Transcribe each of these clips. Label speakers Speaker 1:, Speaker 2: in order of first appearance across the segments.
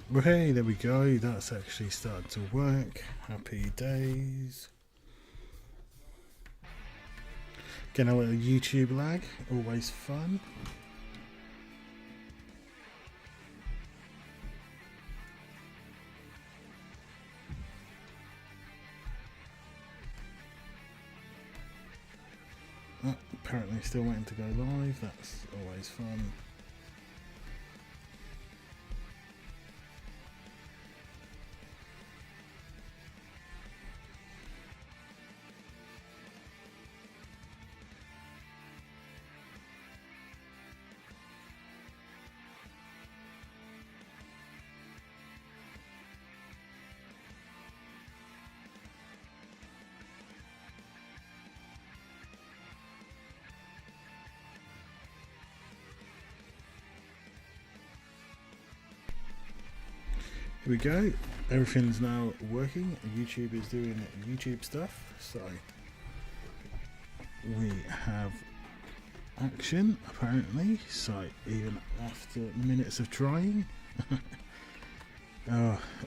Speaker 1: Well, hey, there we go. That's actually started to work. Happy days. Getting a little YouTube lag. Always fun. Oh, apparently still waiting to go live. That's always fun. Here we go. Everything's now working. YouTube is doing YouTube stuff. So we have action apparently. So even after minutes of trying,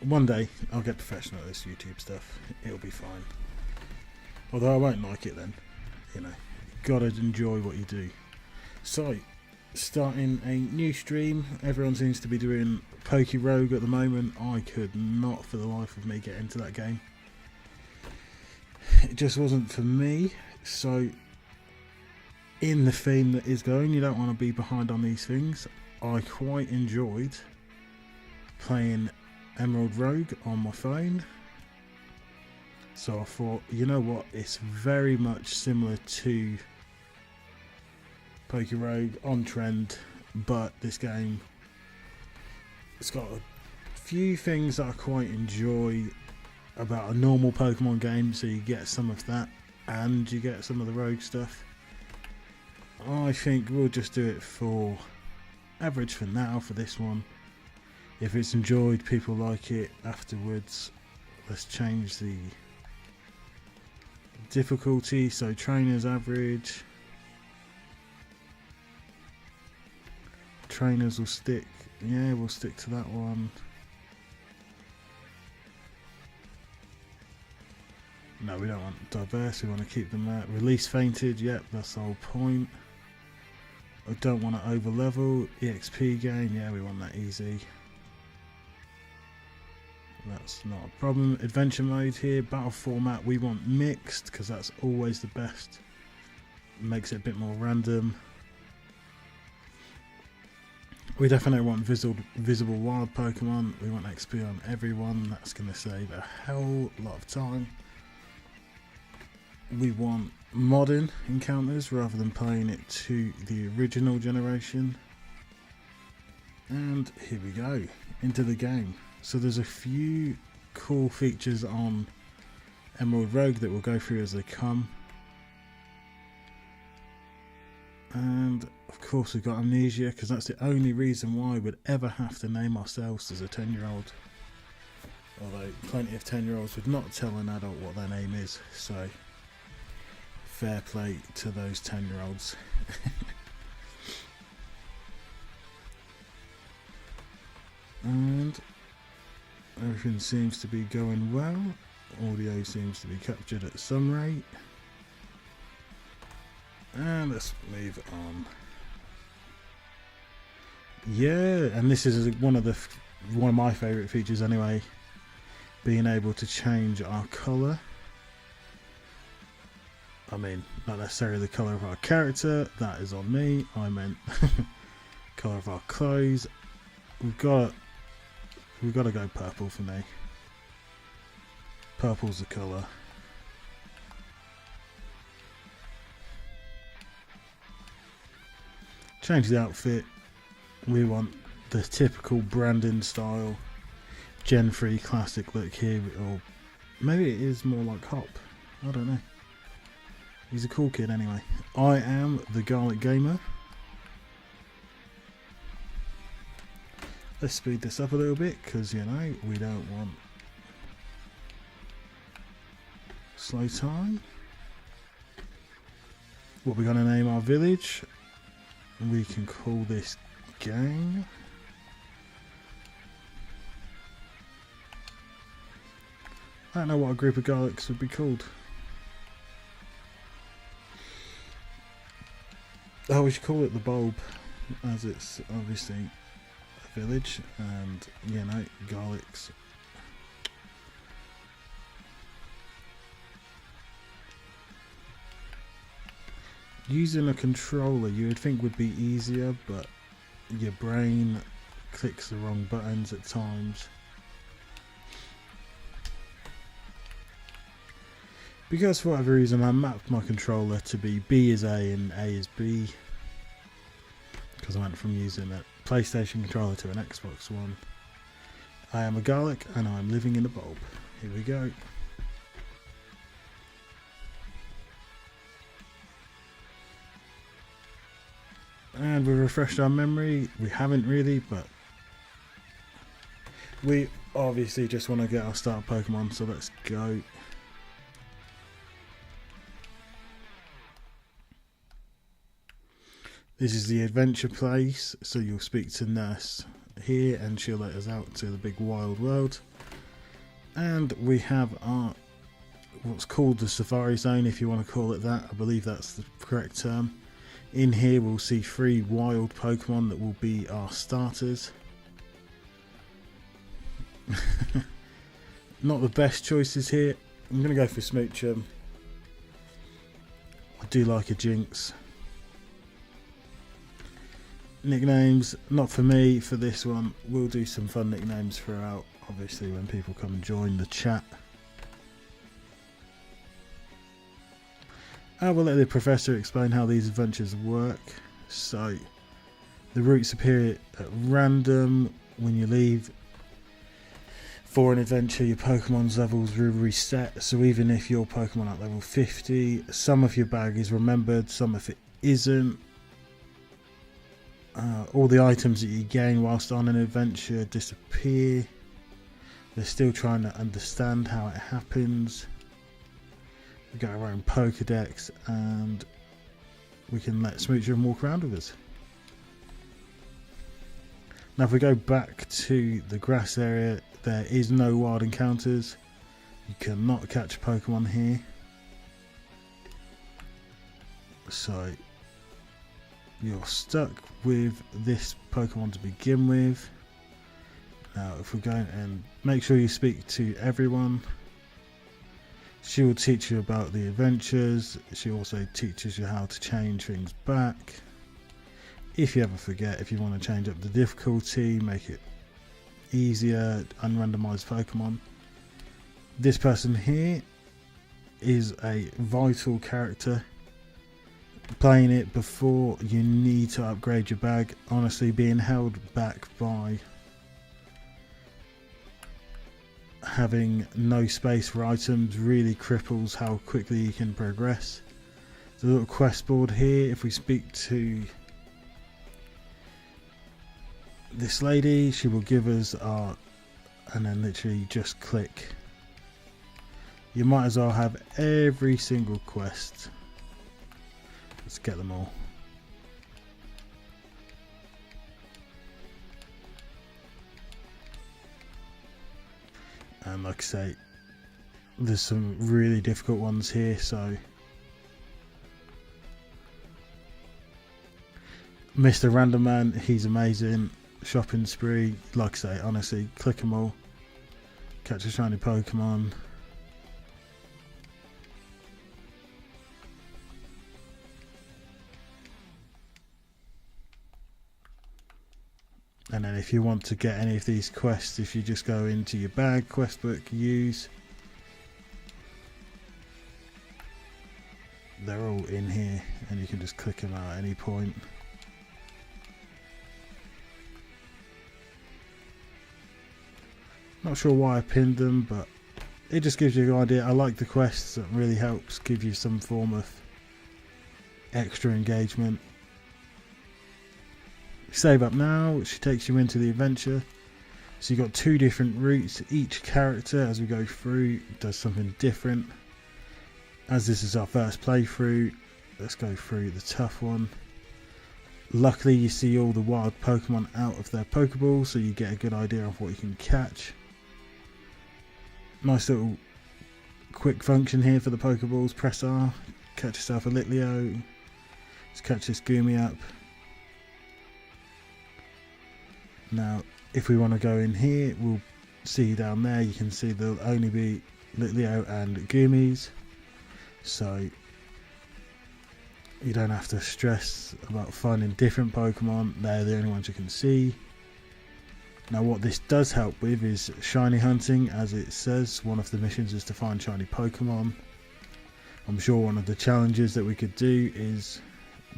Speaker 1: one day I'll get professional at this YouTube stuff. It'll be fine. Although I won't like it then. You know, gotta enjoy what you do. So, starting a new stream. Everyone seems to be doing PokeRogue at the moment. I could not for the life of me get into that game. It just wasn't for me. So in the theme that is going, you don't want to be behind on these things. I quite enjoyed playing Emerald Rogue on my phone. So I thought, you know what, it's very much similar to PokeRogue, on trend, but this game, it's got a few things that I quite enjoy about a normal Pokemon game. So you get some of that and you get some of the rogue stuff. I think we'll just do it for average for now for this one. If it's enjoyed, people like it afterwards, let's change the difficulty. So trainers average. Trainers will stick. Yeah, we'll stick to that one. No, we don't want diverse. We want to keep them at release fainted. Yep, that's the whole point. I don't want to over level. EXP gain. Yeah, we want that easy. That's not a problem. Adventure mode here. Battle format. We want mixed because that's always the best. It makes it a bit more random. We definitely want visible wild Pokemon. We want XP on everyone. That's going to save a hell lot of time. We want modern encounters rather than playing it to the original generation. And here we go, into the game. So there's a few cool features on Emerald Rogue that we'll go through as they come. And of course we've got amnesia, because that's the only reason why we'd ever have to name ourselves as a 10-year-old. Although plenty of 10-year-olds would not tell an adult what their name is, so fair play to those 10-year-olds. And everything seems to be going well. Audio seems to be captured at some rate. And let's move on. Yeah, and this is one of my favourite features anyway. Being able to change our colour. I mean, not necessarily the colour of our character. That is on me. I meant colour of our clothes. We've got to go purple for me. Purple's the colour. Change the outfit. We want the typical Brandon style Gen 3 classic look here, or maybe it is more like Hop. I don't know. He's a cool kid anyway. I am the Garlic Gamer. Let's speed this up a little bit because, you know, we don't want slow time. What we're going to name our village. We can call this Gang. I don't know what a group of garlics would be called. Oh, we should call it the bulb, as it's obviously a village, and you know, garlics. Using a controller you would think would be easier, but your brain clicks the wrong buttons at times. Because for whatever reason I mapped my controller to be B is A and A is B, because I went from using a PlayStation controller to an Xbox One. I am a garlic and I am living in a bulb. Here we go. And we refreshed our memory. We haven't really, but we obviously just want to get our start Pokemon, so let's go. This is the adventure place, so you'll speak to Nurse here and she'll let us out to the big wild world. And we have our what's called the Safari Zone, if you want to call it that. I believe that's the correct term. In here we'll see 3 wild Pokemon that will be our starters. Not the best choices here. I'm going to go for Smoochum. I do like a Jinx. Nicknames, not for me for this one. We'll do some fun nicknames throughout, obviously, when people come and join the chat. I will let the professor explain how these adventures work. So, the routes appear at random when you leave. For an adventure, your Pokemon's levels will reset, so even if your Pokemon at level 50, some of your bag is remembered, some of it isn't. All the items that you gain whilst on an adventure disappear. They're still trying to understand how it happens. We got our own Pokedex and we can let Smoochum walk around with us. Now if we go back to the grass area, there is no wild encounters. You cannot catch Pokemon here. So you're stuck with this Pokemon to begin with. Now if we're going and make sure you speak to everyone. She will teach you about the adventures. She also teaches you how to change things back. If you ever forget, if you want to change up the difficulty, make it easier, unrandomized Pokemon. This person here is a vital character. Playing it before you need to upgrade your bag, honestly being held back by having no space for items really cripples how quickly you can progress. There's a little quest board here. If we speak to this lady, she will give us our, and then literally just click. You might as well have every single quest. Let's get them all. And like I say, there's some really difficult ones here, so Mr. Random Man, he's amazing. Shopping spree, like I say, honestly, click them all. Catch a shiny Pokemon. And then if you want to get any of these quests, if you just go into your bag, quest book, use, they're all in here and you can just click them out at any point. Not sure why I pinned them, but it just gives you an idea. I like the quests, that really helps give you some form of extra engagement. Save up now, which takes you into the adventure. So you've got 2 different routes. Each character, as we go through, does something different. As this is our first playthrough, let's go through the tough one. Luckily, you see all the wild Pokemon out of their Pokeball, so you get a good idea of what you can catch. Nice little quick function here for the Pokeballs. Press R, catch yourself a Litleo. Let's catch this Goomy up. Now, if we want to go in here, we'll see down there, you can see there'll only be Litleo and Goomies. So you don't have to stress about finding different Pokemon, they're the only ones you can see. Now what this does help with is shiny hunting, as it says one of the missions is to find shiny Pokemon. I'm sure one of the challenges that we could do is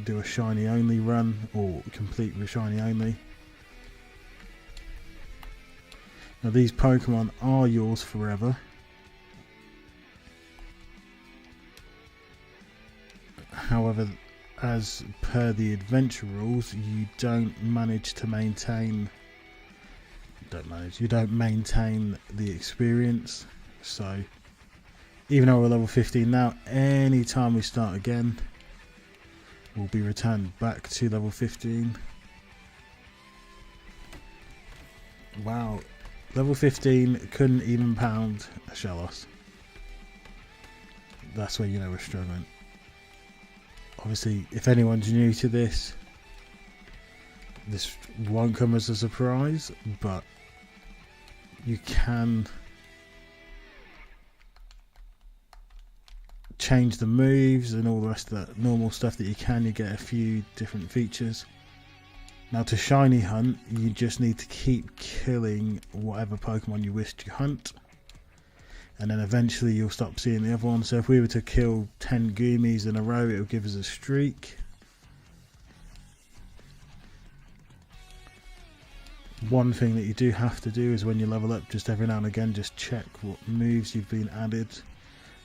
Speaker 1: do a shiny only run, or complete with shiny only. Now these Pokemon are yours forever. However, as per the adventure rules, you don't manage to maintain you don't maintain the experience. So even though we're level 15 now, any time we start again, we'll be returned back to level 15. Wow, level 15 couldn't even pound a Shellos. That's where you know we're struggling. Obviously, if anyone's new to this won't come as a surprise, but you can change the moves and all the rest of that normal stuff that you can. You get a few different features. Now to shiny hunt, you just need to keep killing whatever Pokemon you wish to hunt, and then eventually you'll stop seeing the other one. So if we were to kill 10 Goomies in a row, it will give us a streak. One thing that you do have to do is when you level up, just every now and again, just check what moves you've been added,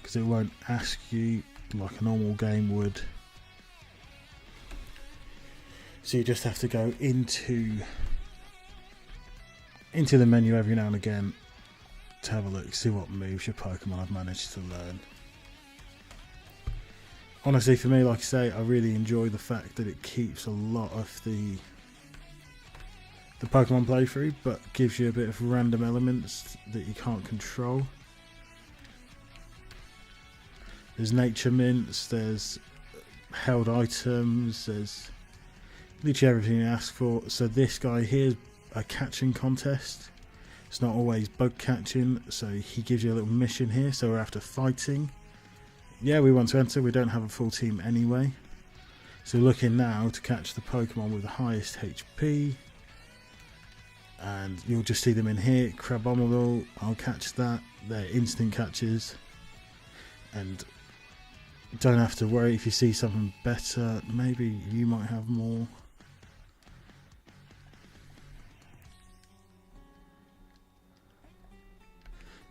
Speaker 1: because it won't ask you like a normal game would. So you just have to go into the menu every now and again to have a look, see what moves your Pokemon have managed to learn. Honestly, for me, like I say, I really enjoy the fact that it keeps a lot of the Pokemon playthrough, but gives you a bit of random elements that you can't control. There's nature mints, there's held items, there's literally everything you ask for. So this guy here's a catching contest. It's not always bug catching, so he gives you a little mission here. So we're after fighting. Yeah, we want to enter, we don't have a full team anyway. So we're looking now to catch the Pokemon with the highest HP. And you'll just see them in here. Crabominal, I'll catch that. They're instant catches. And don't have to worry if you see something better. Maybe you might have more.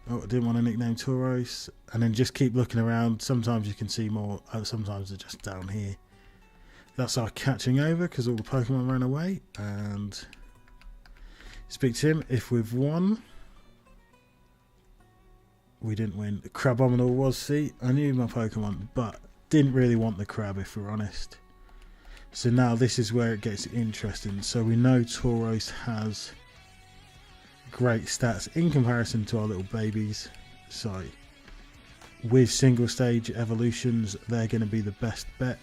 Speaker 1: Oh, I didn't want to nickname Tauros. And then just keep looking around. Sometimes you can see more. Sometimes they're just down here. That's our catching over because all the Pokemon ran away. And speak to him. If we've won. We didn't win. The Crabominal was, see, I knew my Pokemon, but didn't really want the crab if we're honest. So now this is where it gets interesting. So we know Tauros has great stats in comparison to our little babies. So with single stage evolutions, they're going to be the best bet.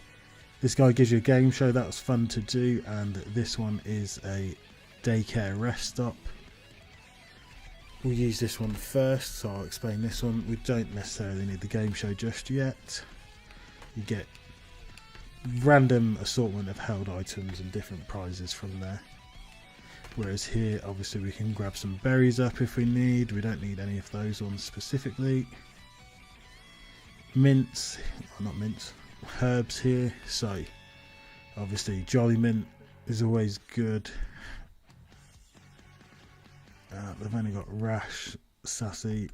Speaker 1: This guy gives you a game show. That was fun to do. And this one is a daycare rest stop. We'll use this one first, so I'll explain this one. We don't necessarily need the game show just yet. You get random assortment of held items and different prizes from there. Whereas here, obviously, we can grab some berries up if we need. We don't need any of those ones specifically. Mints, well, not mints, herbs here. So, obviously, Jolly Mint is always good. They've only got Rash, Sassy.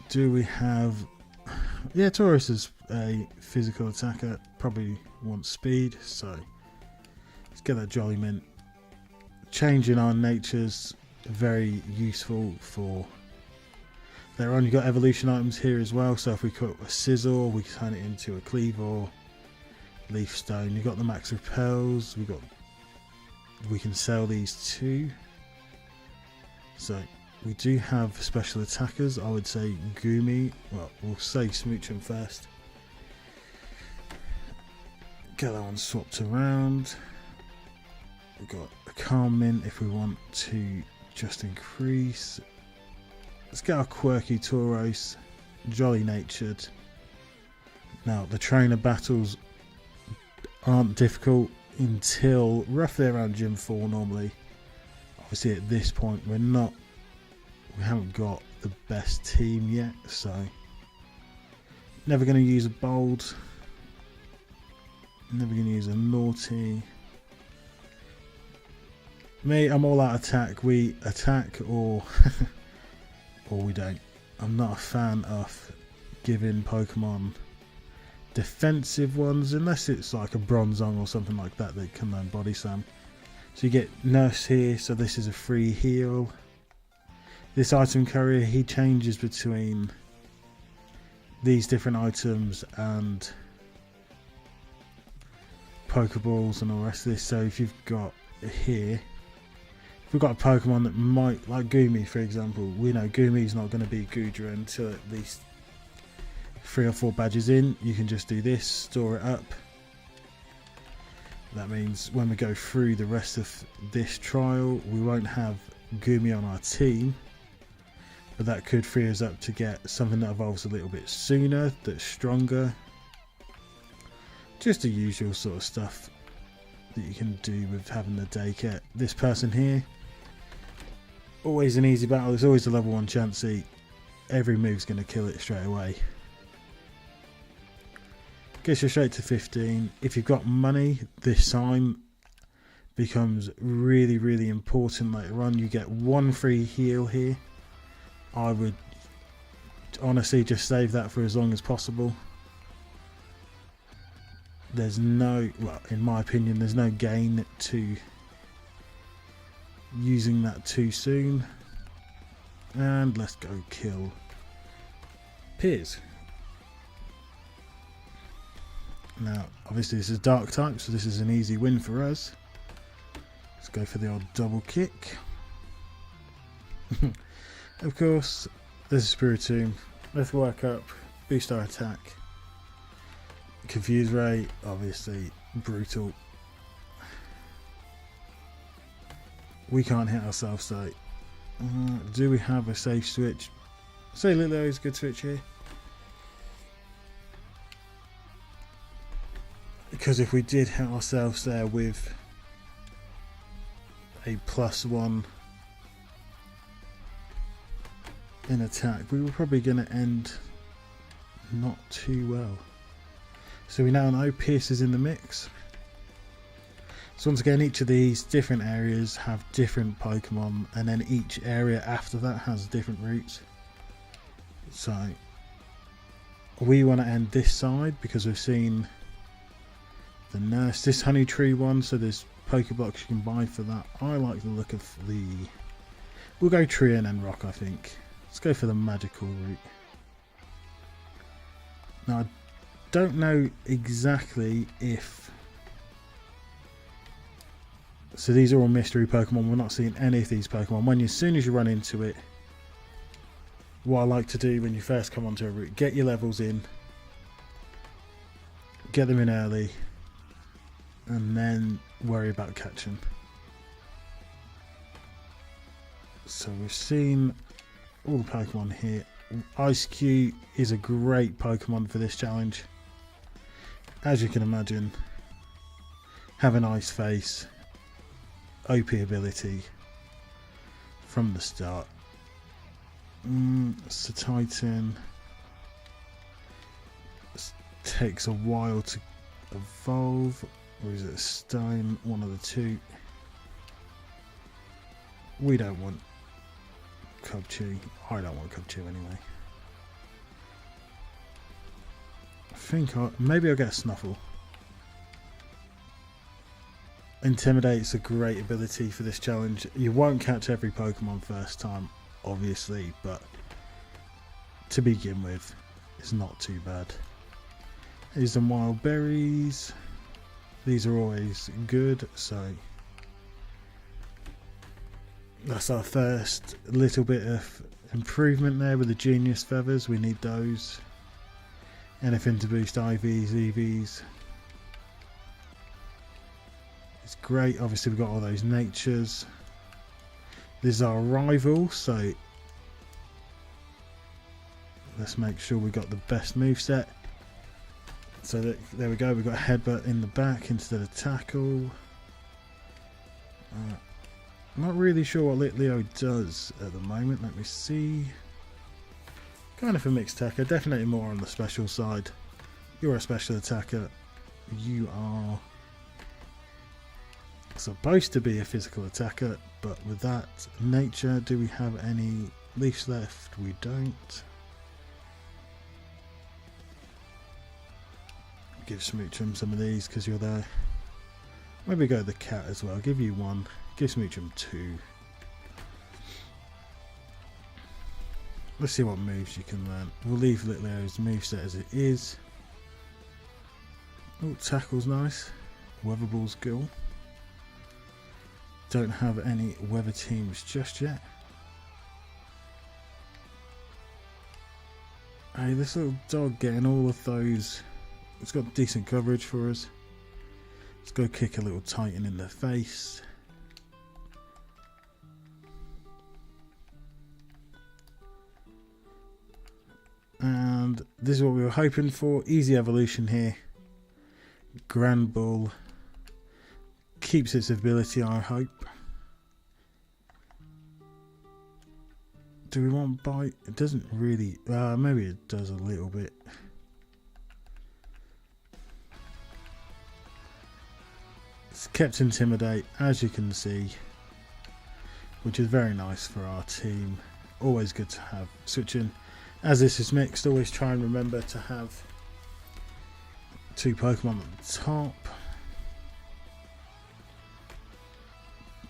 Speaker 1: Do we have... Yeah, Tauros is a physical attacker. Probably wants speed, so let's get that Jolly Mint. Changing our natures, very useful for... Later on, you've got evolution items here as well. So if we cut a Sizzle, we can turn it into a Cleavor, Leaf Stone. You've got the max repels. We can sell these too. So We do have special attackers. I would say Gumi. Well, we'll say Smoochum first. Get that one swapped around. We've got a Calm Mint if we want to just increase. Let's get our quirky Tauros, jolly natured. Now the trainer battles aren't difficult until roughly around Gym 4 normally. Obviously at this point we haven't got the best team yet, so never going to use a bold, never going to use a naughty. Me, I'm all out attack. We attack or or we don't. I'm not a fan of giving Pokemon defensive ones unless it's like a Bronzong or something like that that can learn Body Slam. So you get Nurse here, so this is a free heal. This item carrier, he changes between these different items and Pokeballs and all the rest of this. So if you've got here, if we've got a Pokemon that might, like Gumi for example, we know Gumi's not going to be Goodra until at least 3 or 4 badges in. You can just do this, store it up. That means when we go through the rest of this trial, we won't have Gumi on our team, but that could free us up to get something that evolves a little bit sooner, that's stronger. Just the usual sort of stuff that you can do with having the Daycare. This person here, always an easy battle. There's always a level 1 Chansey. Every move's going to kill it straight away. Gets you straight to 15. If you've got money, this sign becomes really, really important later on. You get 1 free heal here. I would honestly just save that for as long as possible. There's no, well, in my opinion, there's no gain to using that too soon. And let's go kill Piers. Now, obviously this is Dark type, so this is an easy win for us. Let's go for the old double kick. Of course, there's a Spiritomb. Let's work up, boost our attack. Confuse rate, obviously, brutal. We can't hit ourselves, so do we have a safe switch? Say Lilo is a good switch here. Because if we did hit ourselves there with a +1 in attack, we were probably going to end not too well. So we now know Pierce is in the mix. So once again, each of these different areas have different Pokemon, and then each area after that has different routes. So we want to end this side because we've seen the Nurse, this Honey Tree one, so there's Pokeblocks you can buy for that. I like the look of the, we'll go Tree and then Rock, I think. Let's go for the magical route. Now I don't know exactly if, so these are all mystery Pokemon. We're not seeing any of these Pokemon. As soon as you run into it, what I like to do when you first come onto a route, get your levels in, get them in early, and then worry about catching. So we've seen all the Pokemon here. Ice Q is a great Pokemon for this challenge. As you can imagine, having Ice Face, OP ability from the start. It's a Titan. This takes a while to evolve. Or is it a Stone? One of the two. We don't want Cubchoo. I don't want Cubchoo anyway. I think maybe I'll get a Snuffle. Intimidate's a great ability for this challenge. You won't catch every Pokemon first time, obviously, but to begin with, it's not too bad. Here's some wild berries. These are always good, so That's our first little bit of improvement there with the genius feathers. We need those. Anything to boost IVs, EVs. It's great. Obviously we've got all those natures. This is our rival, so let's make sure we got the best moveset. So there we go, we've got a headbutt in the back instead of tackle. Not really sure what Leo does at the moment. Let me see. Kind of a mixed attacker, definitely more on the special side. You're a special attacker. You are supposed to be a physical attacker, but with that nature, do we have any leaves left? We don't. Give Smoochum some of these because you're there. Maybe go the cat as well. Give you one. Give Smoochum 2. Let's see what moves you can learn. We'll leave Leo's moveset as it is. Oh, tackle's nice. Weather ball's cool. Don't have any weather teams just yet. Hey, this little dog getting all of those. It's got decent coverage for us. Let's go kick a little Titan in the face. And this is what we were hoping for. Easy evolution here. Grand Bull keeps its ability, I hope. Do we want bite? It doesn't really. Maybe it does a little bit. It's kept intimidate, as you can see, which is very nice for our team. Always good to have switching. As this is mixed, always try and remember to have 2 Pokemon at the top.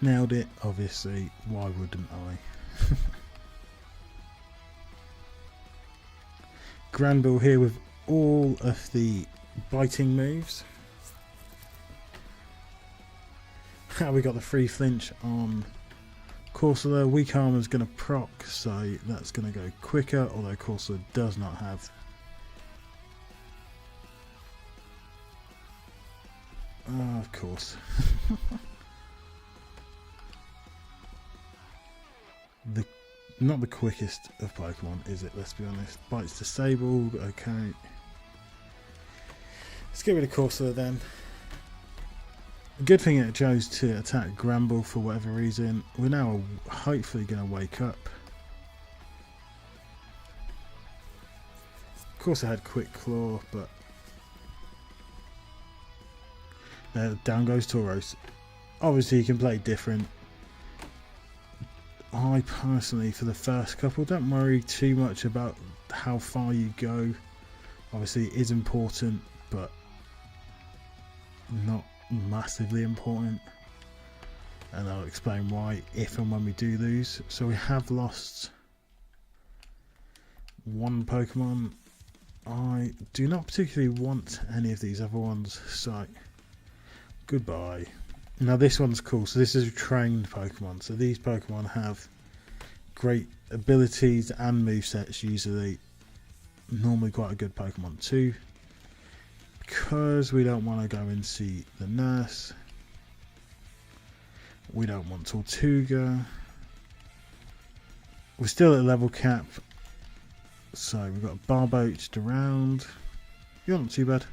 Speaker 1: Nailed it, obviously. Why wouldn't I? Granbull here with all of the biting moves. We got the free flinch on Corsola. Weak Armor is going to proc, so that's going to go quicker, although Corsola does not have. Of course. Not the quickest of Pokemon, is it? Let's be honest. Bite's disabled. Okay. Let's get rid of Corsola then. A good thing it chose to attack Granbull for whatever reason. We're now hopefully going to wake up. Of course I had Quick Claw, but down goes Tauros. Obviously you can play different. I personally, for the first couple, don't worry too much about how far you go. Obviously it is important, but not massively important, and I'll explain why if and when we do lose. So we have lost 1 Pokemon. I do not particularly want any of these other ones, so goodbye. Now this one's cool. So this is a trained Pokemon, so these Pokemon have great abilities and movesets usually. Normally quite a good Pokemon too. Because we don't want to go and see the nurse. We don't want Tortuga. We're still at level cap. So we've got Barboached around. You're not too bad.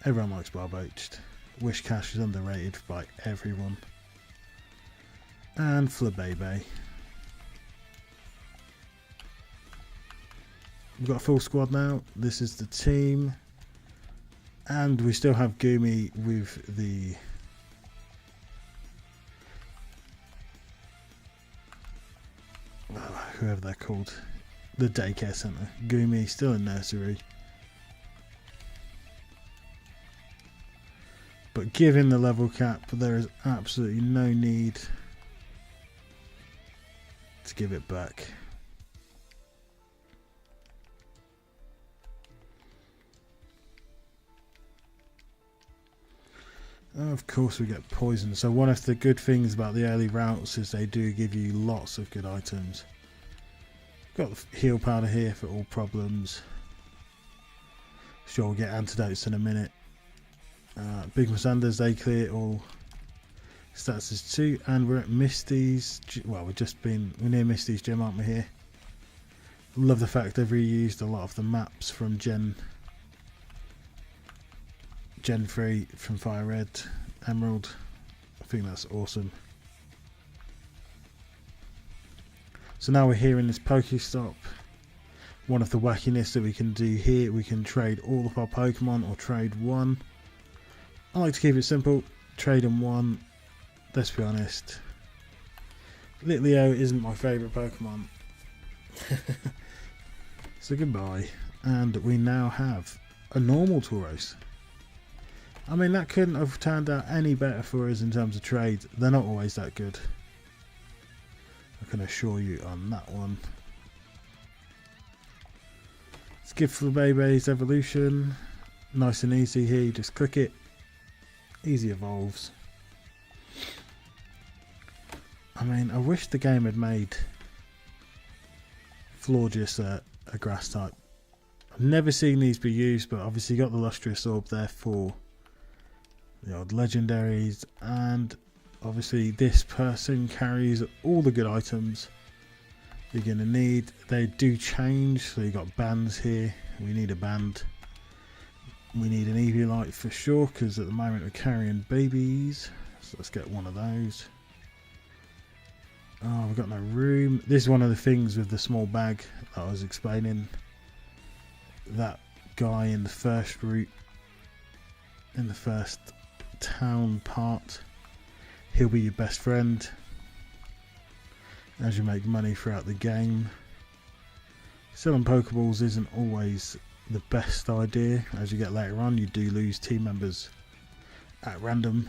Speaker 1: Everyone likes Barboached. Wishcash is underrated by everyone. And Flabebe. We've got a full squad now. This is the team. And we still have Gumi with the whoever they're called, the daycare centre. Gumi still in nursery, but given the level cap, there is absolutely no need to give it back. Of course we get poisoned. So one of the good things about the early routes is they do give you lots of good items. Got the heal powder here for all problems. Sure, we'll get antidotes in a minute. Big Musanders, they clear all statuses too. And we're at Misty's, well, we're near Misty's gym, aren't we here? Love the fact they've reused a lot of the maps from Gen 3 from Fire Red, Emerald. I think that's awesome. So now we're here in this Pokestop. One of the wackiness that we can do here, we can trade all of our Pokemon or trade one. I like to keep it simple, trade in one. Let's be honest, Litleo isn't my favourite Pokemon. So goodbye. And we now have a normal Tauros. I mean, that couldn't have turned out any better for us in terms of trades. They're not always that good, I can assure you on that one. Skip for Baby's evolution. Nice and easy here, you just click it. Easy evolves. I mean, I wish the game had made Florges a grass type. I've never seen these be used, but obviously you got the Lustrous Orb there for the odd legendaries, and obviously this person carries all the good items you're going to need. They do change, so you got bands here. We need a band. We need an Eviolite for sure, because at the moment we're carrying babies, so let's get one of those. Oh, we've got no room. This is one of the things with the small bag that I was explaining. That guy in the first route, in the first town part, he'll be your best friend as you make money throughout the game. Selling Pokeballs isn't always the best idea. As you get later on, you do lose team members at random.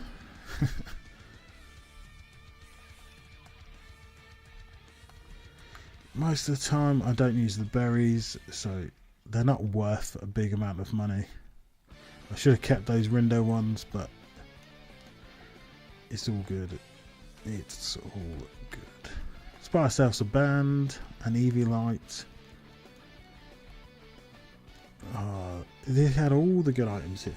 Speaker 1: Most of the time I don't use the berries, so they're not worth a big amount of money. I should have kept those Rindo ones, but it's all good. It's all good. Let's buy ourselves a band, an Eviolite. They had all the good items here.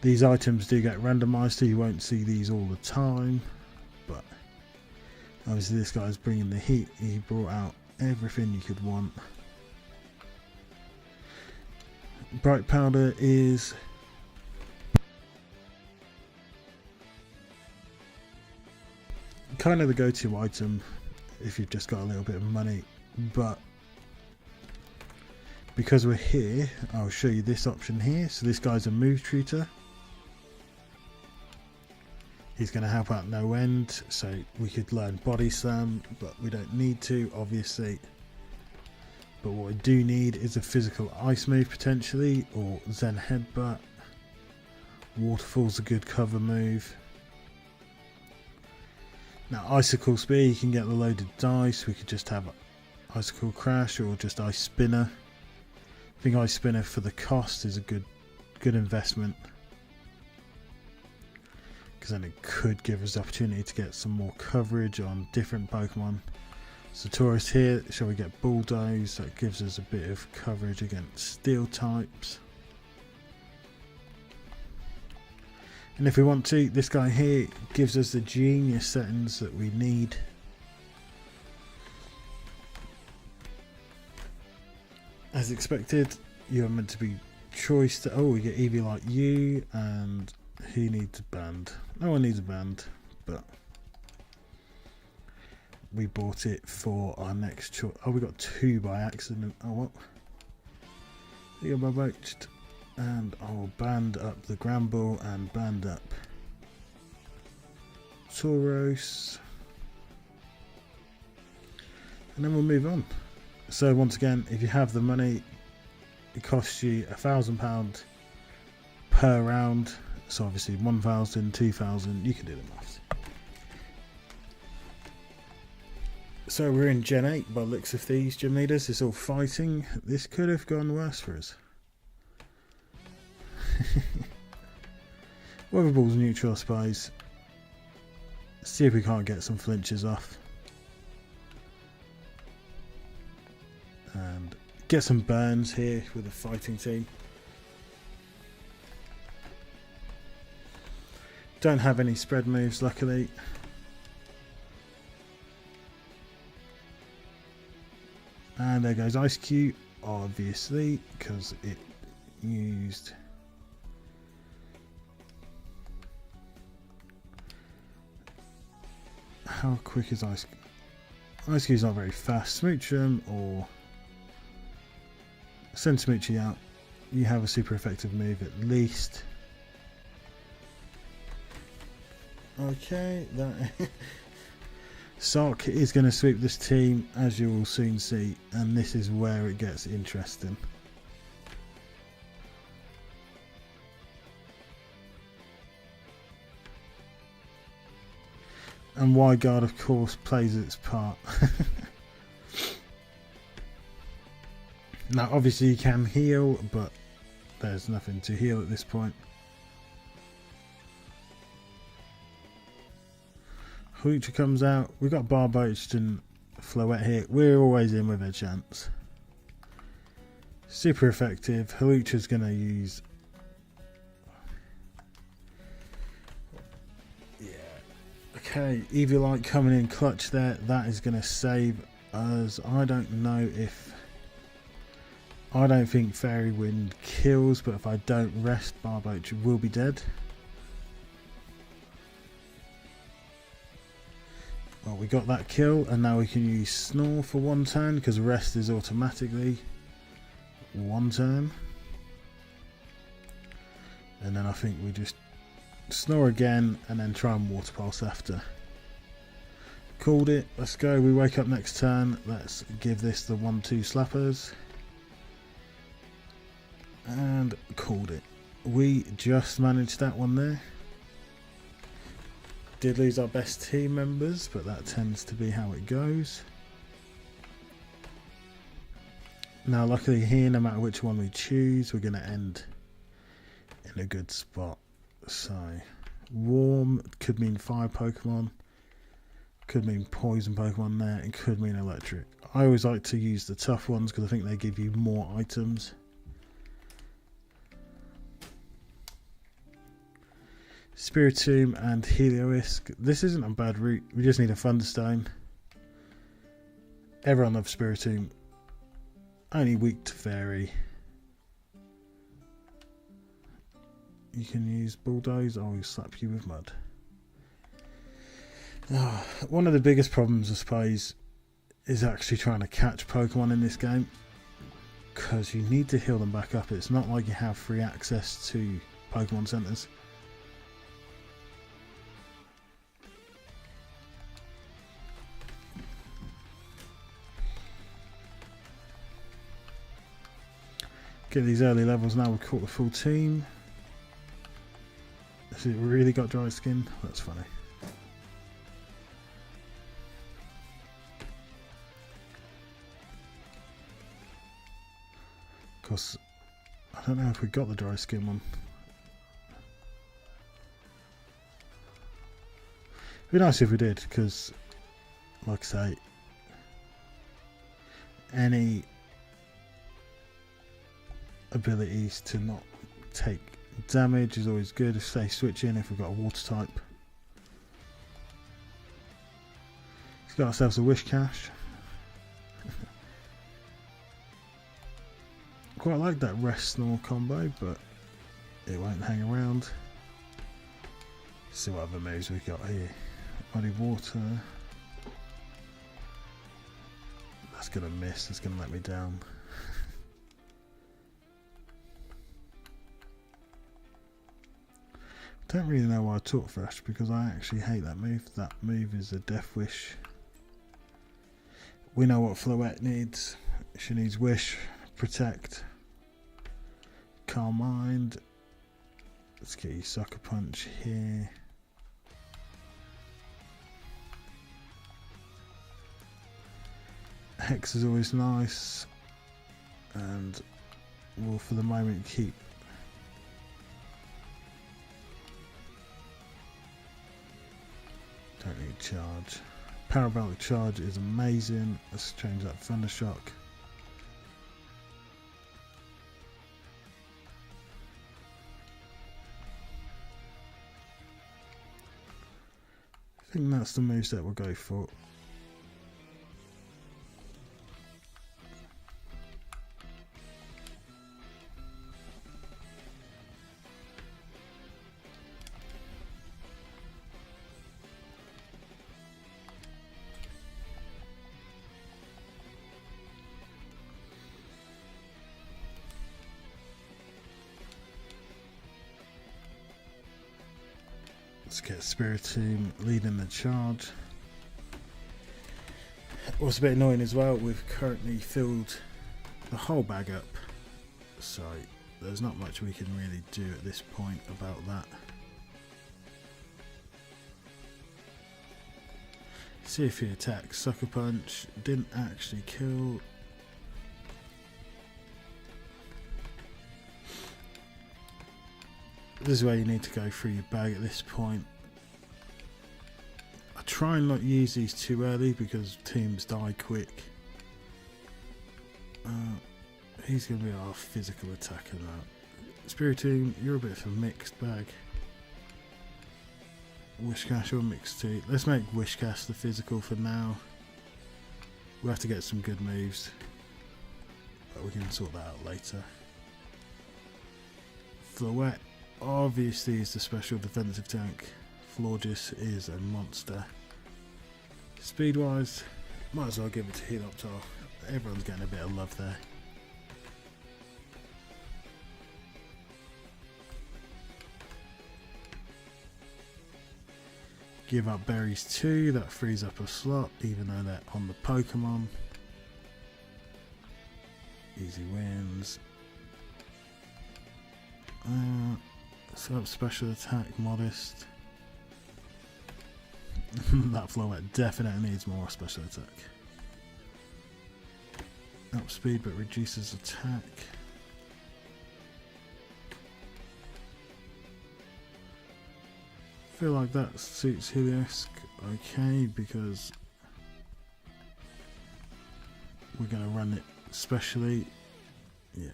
Speaker 1: These items do get randomized, so you won't see these all the time, but obviously this guy's bringing the heat. He brought out everything you could want. Bright powder is kind of the go-to item if you've just got a little bit of money, but because we're here, I'll show you this option here. So this guy's a move treater. He's going to help out no end, so we could learn Body Slam, but we don't need to, obviously. But what we do need is a physical ice move potentially, or Zen Headbutt. Waterfall's a good cover move. Now Icicle Spear, you can get the loaded dice. We could just have Icicle Crash or just Ice Spinner. I think Ice Spinner for the cost is a good investment, because then it could give us the opportunity to get some more coverage on different Pokemon. So Tauros here, shall we get Bulldoze? That gives us a bit of coverage against steel types. And if we want to, this guy here gives us the genius settings that we need. As expected, you're meant to be choice to, oh, we get Eevee like you, and who needs a band? No one needs a band, but we bought it for our next choice. Oh, we got two by accident. Oh, what? You got my boat. And I'll band up the Gramble and band up Tauros. And then we'll move on. So once again, if you have the money, it costs you £1,000 per round. So obviously 1,000, 2,000, you can do the maths. So we're in Gen 8 by the looks of these gym leaders. It's all fighting. This could have gone worse for us. Weather Ball's neutral, I suppose. See if we can't get some flinches off. And get some burns here with the fighting team. Don't have any spread moves, luckily. And there goes Ice Cube, obviously, because it used... How quick is Ice Cube? Ice Cube's not very fast. Smooch him or send Smoochie out. You have a super effective move at least. Okay, that Sock is going to sweep this team, as you will soon see, and this is where it gets interesting. And Wide Guard, of course, plays its part. Now, obviously, you can heal, but there's nothing to heal at this point. Hoocher comes out. We've got Barboach and Floette here. We're always in with a chance. Super effective. Hoocher's going to use... Yeah. Okay, Eviolite coming in clutch there. That is going to save us. I don't know if... I don't think Fairy Wind kills, but if I don't rest, Barboach will be dead. Well, we got that kill, and now we can use Snore for one turn, because rest is automatically one turn. And then I think we just Snore again, and then try and Water Pulse after. Called it. Let's go. We wake up next turn. Let's give this the 1-2 slappers. And called it. We just managed that one there. Did lose our best team members, but that tends to be how it goes. Now luckily here, no matter which one we choose, we're going to end in a good spot. So Warm could mean Fire Pokemon, could mean Poison Pokemon there, it could mean Electric. I always like to use the tough ones because I think they give you more items. Spiritomb and Helioisk. This isn't a bad route. We just need a Thunderstone. Everyone loves Spiritomb. Only weak to Fairy. You can use Bulldoze. I will slap you with mud. Oh, one of the biggest problems, I suppose, is actually trying to catch Pokemon in this game. Because you need to heal them back up. It's not like you have free access to Pokemon centers. Get these early levels now. We've caught the full team. Has it really got dry skin? That's funny. Because I don't know if we got the dry skin one. It'd be nice if we did, because, like I say, any abilities to not take damage is always good. If they switch in if we've got a water type. Let's get ourselves a wish cache. Quite like that rest snore combo, but it won't hang around. Let's see what other moves we got here. Muddy water. That's gonna miss, that's gonna let me down. Don't really know why I took Thrash, because I actually hate that move. That move is a Death Wish. We know what Floette needs. She needs Wish, Protect, Calm Mind. Let's get you Sucker Punch here. Hex is always nice. And we'll for the moment keep Don't need charge. Parabolic charge is amazing. Let's change that Thunder Shock. I think that's the moveset we'll go for. Let's get Spiritomb leading the charge. What's a bit annoying as well, we've currently filled the whole bag up, so there's not much we can really do at this point about that. See if he attacks. Sucker Punch didn't actually kill. This is where you need to go through your bag at this point. I try and not use these too early because teams die quick. He's going to be our physical attacker now. Spiritomb, you're a bit of a mixed bag. Wishcash or mixed too. Let's make Wishcash the physical for now. We'll have to get some good moves, but we can sort that out later. Floette obviously is the special defensive tank. Florges is a monster. Speed wise, might as well give it to Heloptar. Everyone's getting a bit of love there. Give up berries too, that frees up a slot even though they're on the Pokemon. Easy wins. Set up special attack, modest. That Floette definitely needs more special attack. Up speed but reduces attack. Feel like that suits Helios okay because we're going to run it specially. Yeah.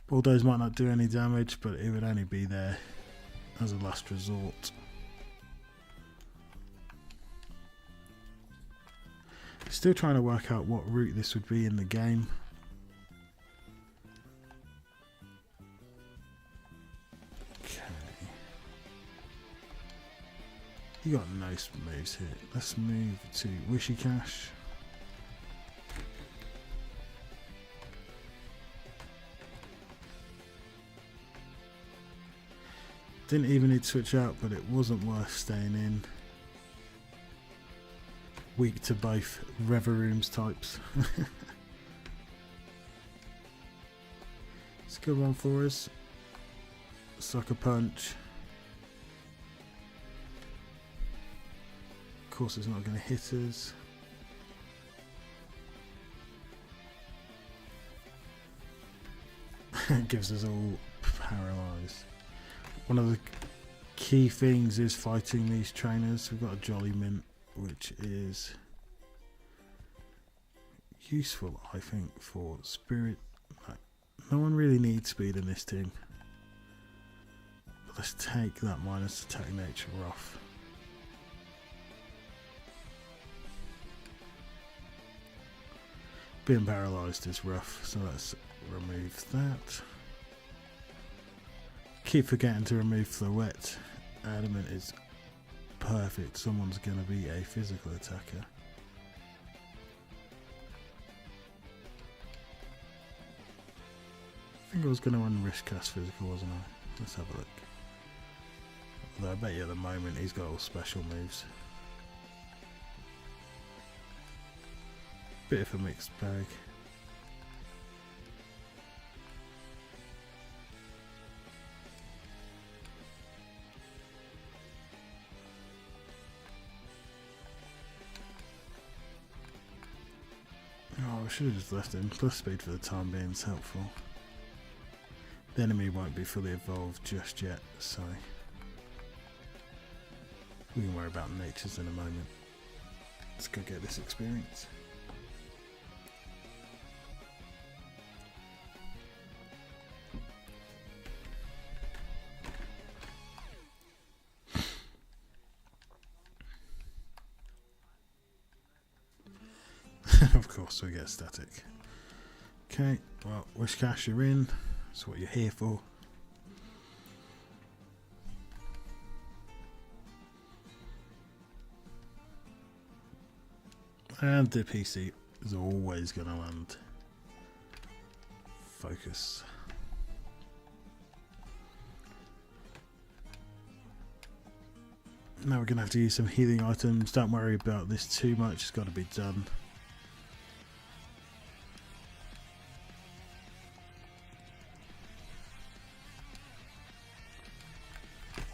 Speaker 1: Bulldoze might not do any damage, but it would only be there as a last resort. Still trying to work out what route this would be in the game. Okay. You got nice moves here. Let's move to Whishycash. Didn't even need to switch out, but it wasn't worth staying in. Weak to both Reverooms types. It's a good one for us. Sucker Punch. Of course it's not going to hit us. It gives us all paralysed. One of the key things is fighting these trainers. We've got a Jolly Mint, which is useful, I think, for Spirit. No one really needs speed in this team. But let's take that minus attack nature off. Being paralysed is rough, so let's remove that. Keep forgetting to remove Floette. Adamant is perfect. Someone's going to be a physical attacker. I think I was going to run Wishcash physical, wasn't I? Let's have a look. Although I bet you at the moment he's got all special moves. Bit of a mixed bag. Oh, I should have just left him. Plus speed for the time being is helpful. The enemy won't be fully evolved just yet, so We can worry about natures in a moment. Let's go get this experience. Of course we get static. Okay, well, Wishcash, you're in. That's what you're here for. And the PC is always going to land. Focus. Now we're going to have to use some healing items. Don't worry about this too much, it's got to be done.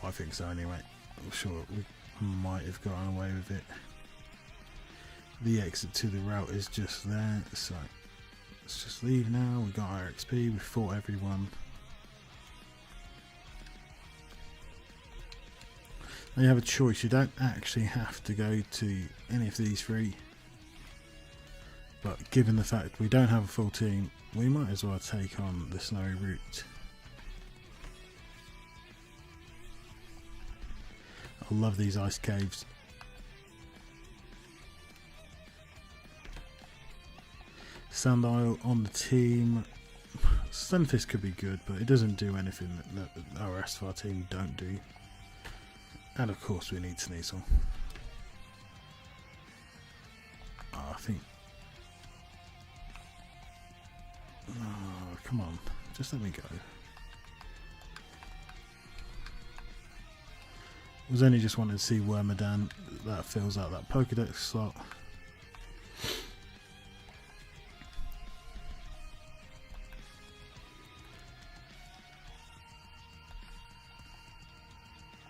Speaker 1: I think so anyway. I'm sure we might have gotten away with it. The exit to the route is just there, so let's just leave now. We got our XP, we fought everyone. Now you have a choice, you don't actually have to go to any of these three. But given the fact we don't have a full team, we might as well take on the snowy route. I love these ice caves. Sandile on the team. Stunfisk could be good, but it doesn't do anything that the rest of our team don't do. And of course we need Sneasel. Oh, I think... Oh, come on. Just let me go. I was only just wanting to see Wormadan. That fills out that Pokédex slot.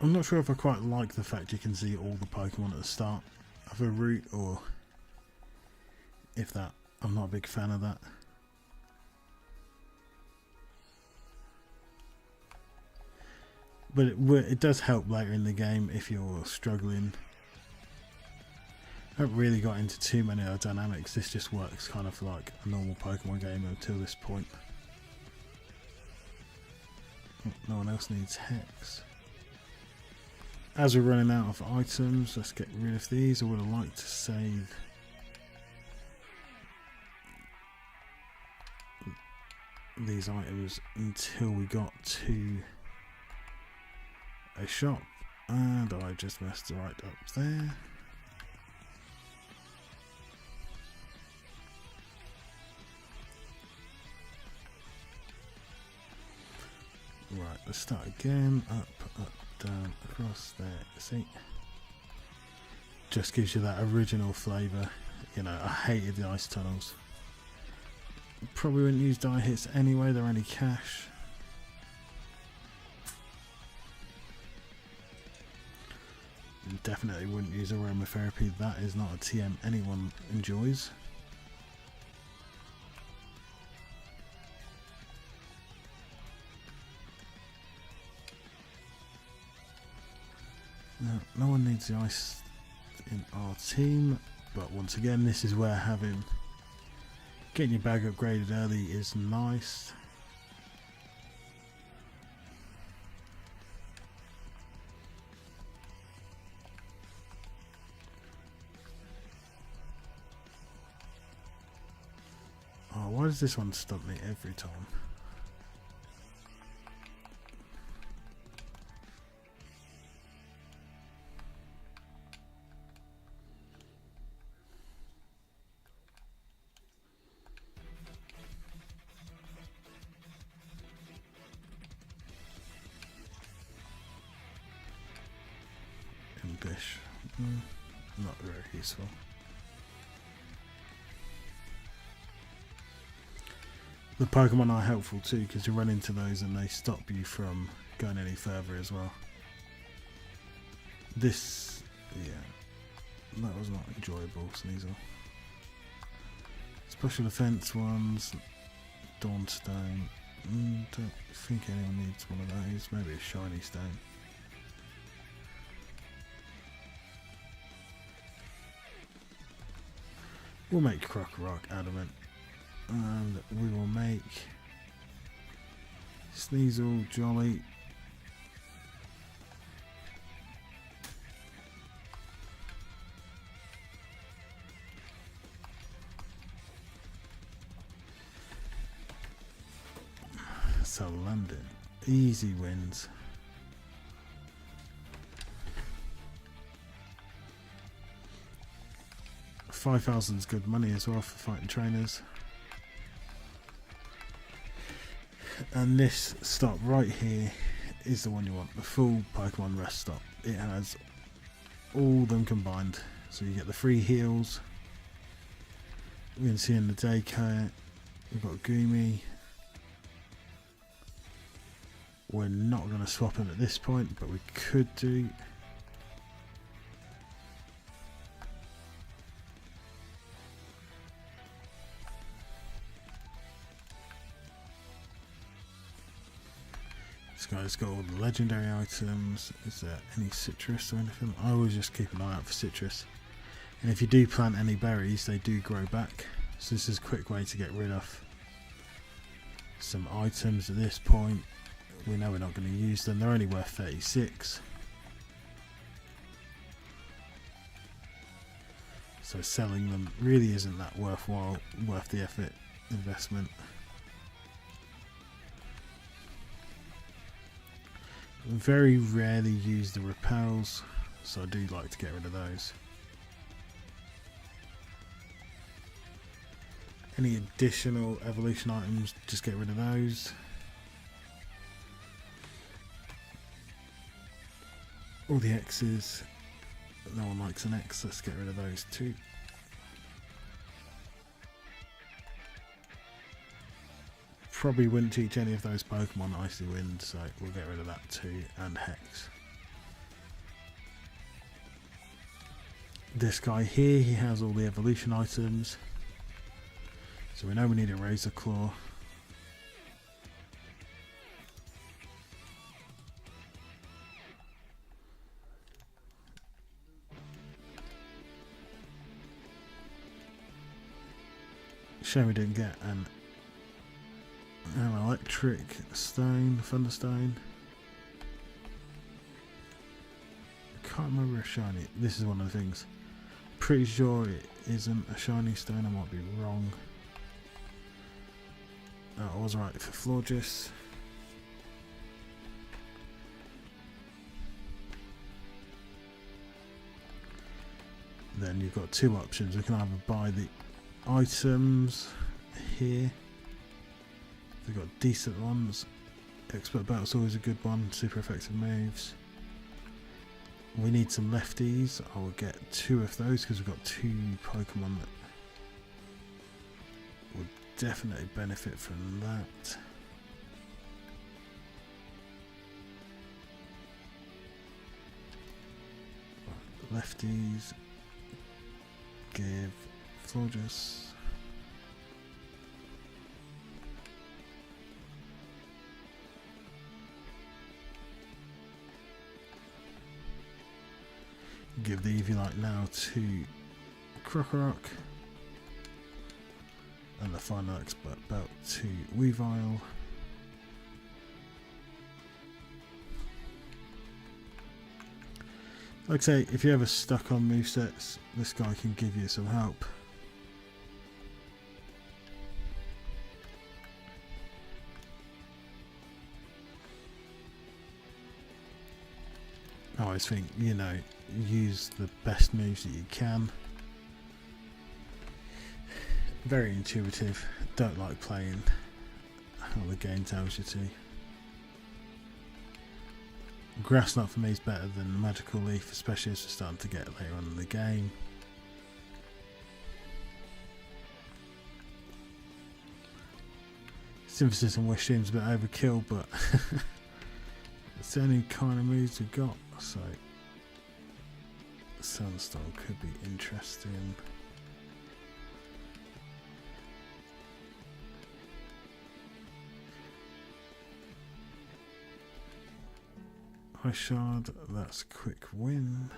Speaker 1: I'm not sure if I quite like the fact you can see all the Pokemon at the start of a route, or if that, I'm not a big fan of that. But it does help later in the game if you're struggling. I haven't really got into too many other dynamics. This just works kind of like a normal Pokemon game until this point. No one else needs Hex. As we're running out of items, let's get rid of these. I would have liked to save these items until we got to a shop, and I just messed right up there. Right, let's start again. Up, down, across there. See? Just gives you that original flavour. You know, I hated the ice tunnels. Probably wouldn't use die hits anyway, they're only cash. Definitely wouldn't use aromatherapy, that is not a TM anyone enjoys. No one needs the ice in our team, but once again this is where getting your bag upgraded early is nice. Oh, why does this one stop me every time? Imbish. Not very useful. The Pokemon are helpful too, because you run into those and they stop you from going any further as well. This, yeah, that was not enjoyable, Sneasel. Special defense ones, Dawnstone. Don't think anyone needs one of those. Maybe a shiny stone. We'll make PokeRogue adamant, and we will make Sneasel Jolly. So London, easy wins. $5,000 is good money as well for fighting trainers. And this stop right here is the one you want, the full Pokemon rest stop. It has all them combined. So you get the free heals. We can see in the daycare, we've got Goomy. We're not going to swap him at this point, but we could do. This guy's got all the legendary items. Is there any citrus or anything? I always just keep an eye out for citrus. And if you do plant any berries, they do grow back. So this is a quick way to get rid of some items at this point. We know we're not going to use them. They're only worth 36. So selling them really isn't that worth the effort investment. Very rarely use the repels, so I do like to get rid of those. Any additional evolution items, just get rid of those. All the X's, no one likes an X, let's get rid of those too. Probably wouldn't teach any of those Pokemon Icy Wind, so we'll get rid of that too, and Hex. This guy here, he has all the evolution items, so we know we need a Razor Claw. Shame we didn't get an electric stone, thunderstone. I can't remember a shiny. This is one of the things. Pretty sure it isn't a shiny stone. I might be wrong. I was right for Florges. Then you've got two options. We can either buy the items here. They've got decent ones. Expert Battle's always a good one. Super effective moves. We need some lefties. I will get two of those because we've got two Pokemon that would definitely benefit from that. Lefties. Give Florges. Give the Eviolite now to PokeRogue, and the final expert belt to Weavile. Like I say, if you're ever stuck on movesets, this guy can give you some help. I always think, you know, use the best moves that you can. Very intuitive. Don't like playing how the game tells you to. Grass Knot for me is better than Magical Leaf, especially as we're starting to get later on in the game. Synthesis and Wish seems a bit overkill, but it's the only kind of moves we've got, so Sunstorm could be interesting. High Shard, that's quick win.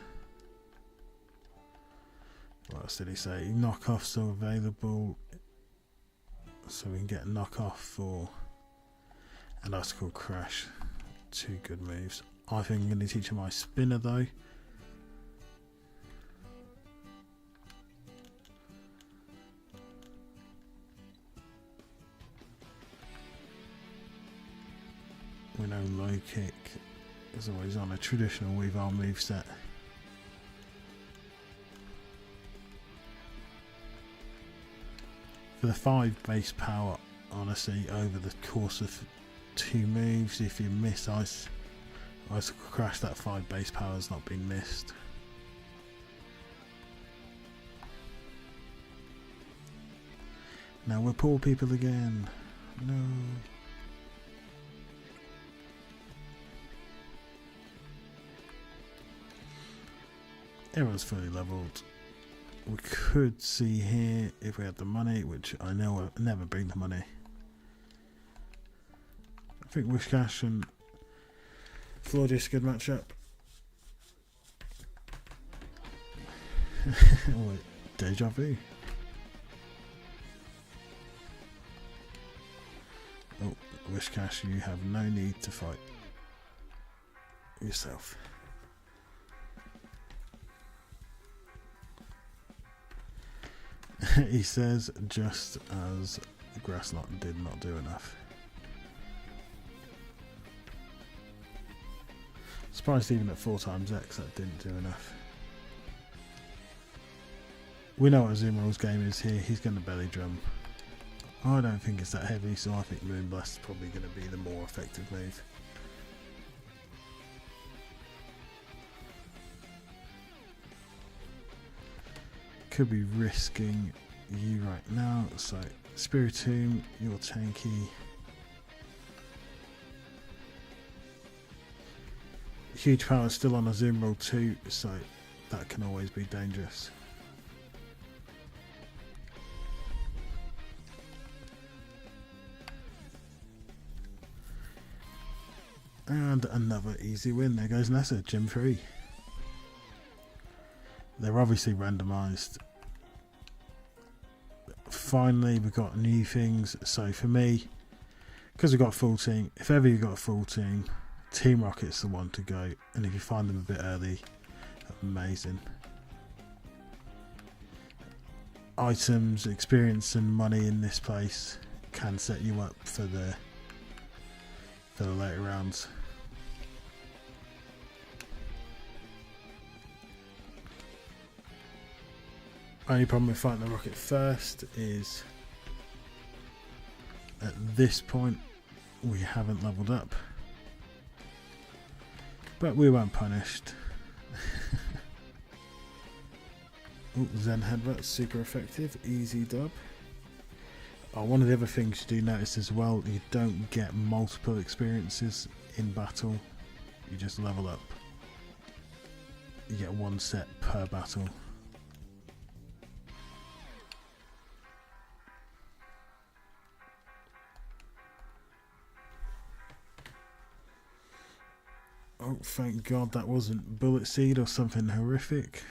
Speaker 1: What else did he say? Knockoffs still available. So we can get a knockoff for an icicle crash. 2 good moves. I think I'm going to teach him my spinner though. We know low kick is always on a traditional Weavile moveset. For the 5 base power, honestly, over the course of 2 moves, if you miss Icicle Crash, that 5 base power has not been missed. Now we're poor people again. No. Everyone's fully leveled. We could see here if we had the money, which I know will never bring the money. I think Wishcash and Florges good matchup. Wait, deja vu. Oh, Wishcash, you have no need to fight yourself. He says, just as Grasslot did not do enough. Surprised even at 4 times X that didn't do enough. We know what Azumarill's game is here. He's going to belly drum. I don't think it's that heavy, so I think Moonblast is probably going to be the more effective move. Could be risking you right now, so Spiritomb, you're tanky. Huge power still on Azumarill too, so that can always be dangerous. And another easy win. There goes Nessa, Gym 3. They're obviously randomised. Finally, we've got new things. So for me, because we've got a full team, if ever you've got a full team, Team Rocket's the one to go. And if you find them a bit early, amazing. Items, experience and money in this place can set you up for the later rounds. Only problem with fighting the Rocket first is at this point we haven't leveled up, but we weren't punished. Ooh, Zen Headbutt, super effective, easy dub. Oh, one of the other things you do notice as well, you don't get multiple experiences in battle, you just level up. You get 1 set per battle. Oh, thank God that wasn't Bullet Seed or something horrific.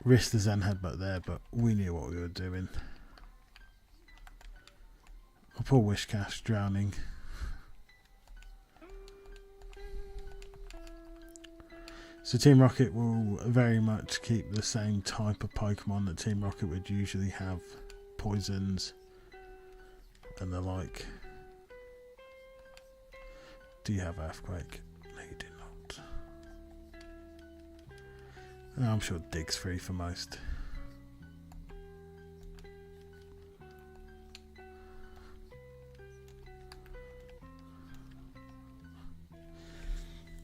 Speaker 1: Risked the Zen Headbutt there, but we knew what we were doing. Oh, poor Wishcash drowning. So Team Rocket will very much keep the same type of Pokemon that Team Rocket would usually have. Poisons and the like. Do you have Earthquake? No, you do not. I'm sure Dig's free for most.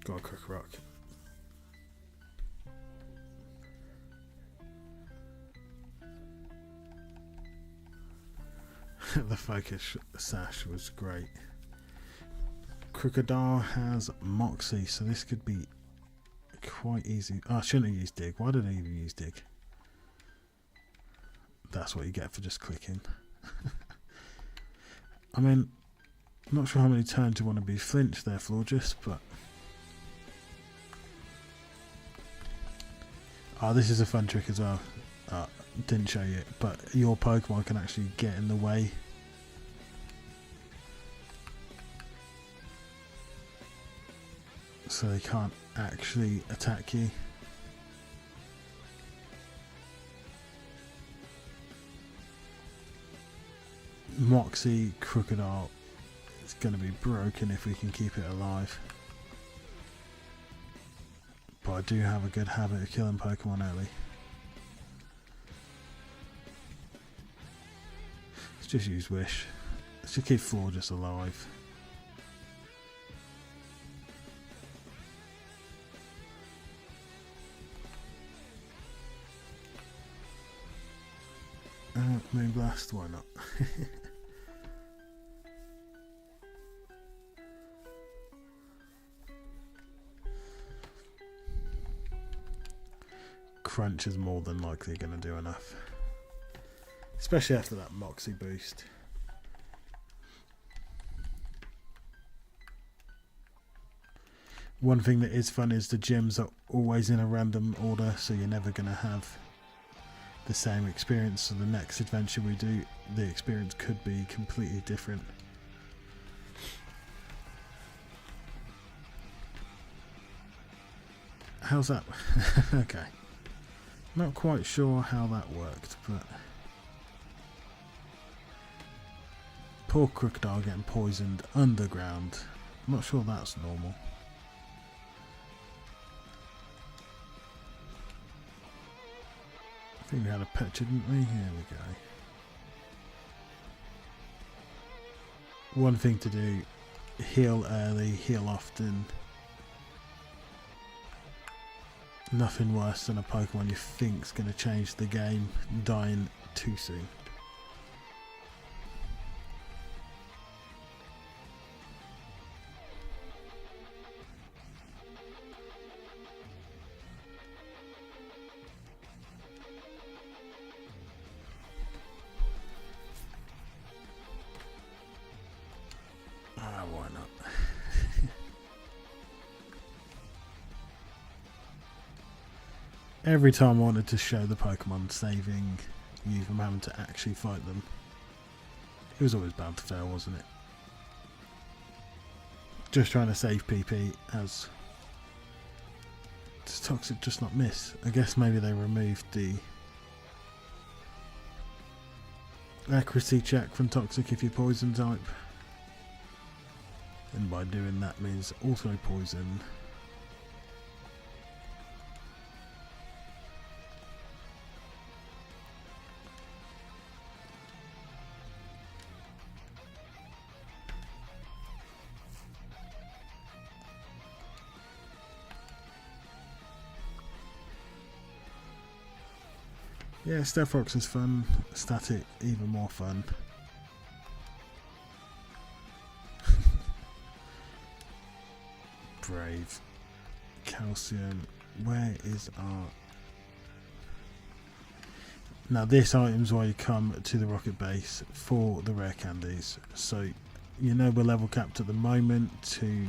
Speaker 1: Got a PokeRogue. The focus sash was great. Crocodile has Moxie, so this could be quite easy. Oh, I shouldn't have used Dig. Why did I even use Dig? That's what you get for just clicking. I mean, I'm not sure how many turns you want to be flinched there, Florges, but Oh, this is a fun trick as well. Didn't show you it, but your Pokemon can actually get in the way. So they can't actually attack you. Moxie, Crocodile, it's going to be broken if we can keep it alive. But I do have a good habit of killing Pokemon early. Let's just use Wish. Let's just keep Florges alive. Moonblast, why not? Crunch is more than likely going to do enough, especially after that Moxie boost. One thing that is fun is the gyms are always in a random order, so you're never going to have the same experience. So the next adventure we do, the experience could be completely different. How's that? Okay. Not quite sure how that worked, but poor Crocodile getting poisoned underground. I'm not sure that's normal. I think we had a Petra, didn't we? Here we go. One thing to do, heal early, heal often. Nothing worse than a Pokemon you think's going to change the game dying too soon. Why not? Every time I wanted to show the Pokemon saving you from having to actually fight them, it was always bound to fail, wasn't it? Just trying to save PP as does Toxic just not miss? I guess maybe they removed the accuracy check from Toxic if you're poison type, and by doing that means auto poison. Yeah, Stealth Rocks is fun, Static even more fun. Brave, Calcium, where is our... Now this item's why you come to the Rocket Base for the rare candies. So you know we're level capped at the moment to...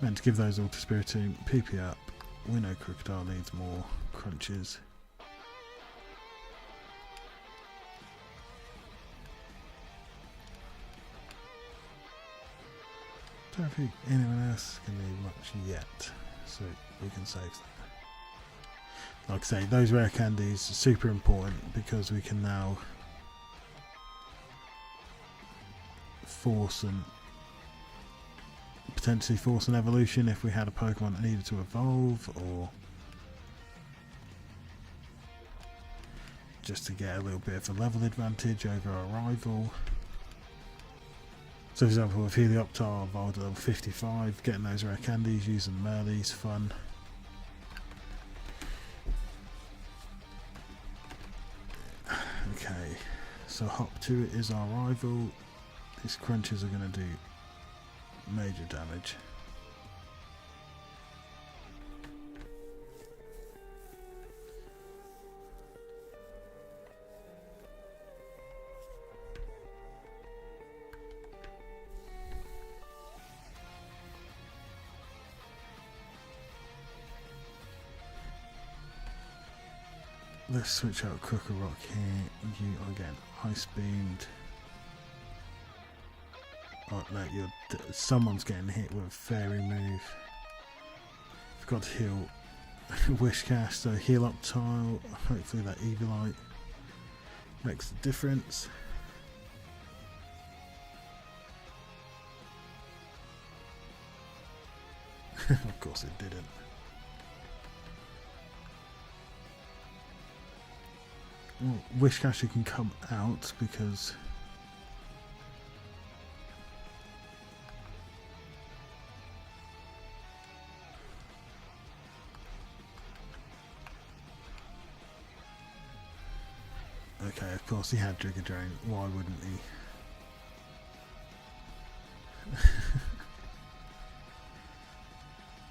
Speaker 1: meant to give those all to Spiritomb, PP up. We know Crocodile needs more crunches. Don't think anyone else can need much yet, so we can save that. Like I say, those rare candies are super important because we can now potentially force an evolution if we had a Pokemon that needed to evolve, or just to get a little bit of a level advantage over our rival. So for example, if Helioptile evolved at level 55, getting those rare candies using Merle's fun. Okay, so Hop 2 is our rival. These crunches are going to do major damage. Let's switch out PokeRogue here. You are getting ice beamed. Oh no, someone's getting hit with a fairy move. Forgot to heal Wish Cash, so heal up tile. Hopefully that Evilite makes a difference. Of course it didn't. Well, Wish Cash, you can come out because okay, of course he had Trigger Drain. Why wouldn't he?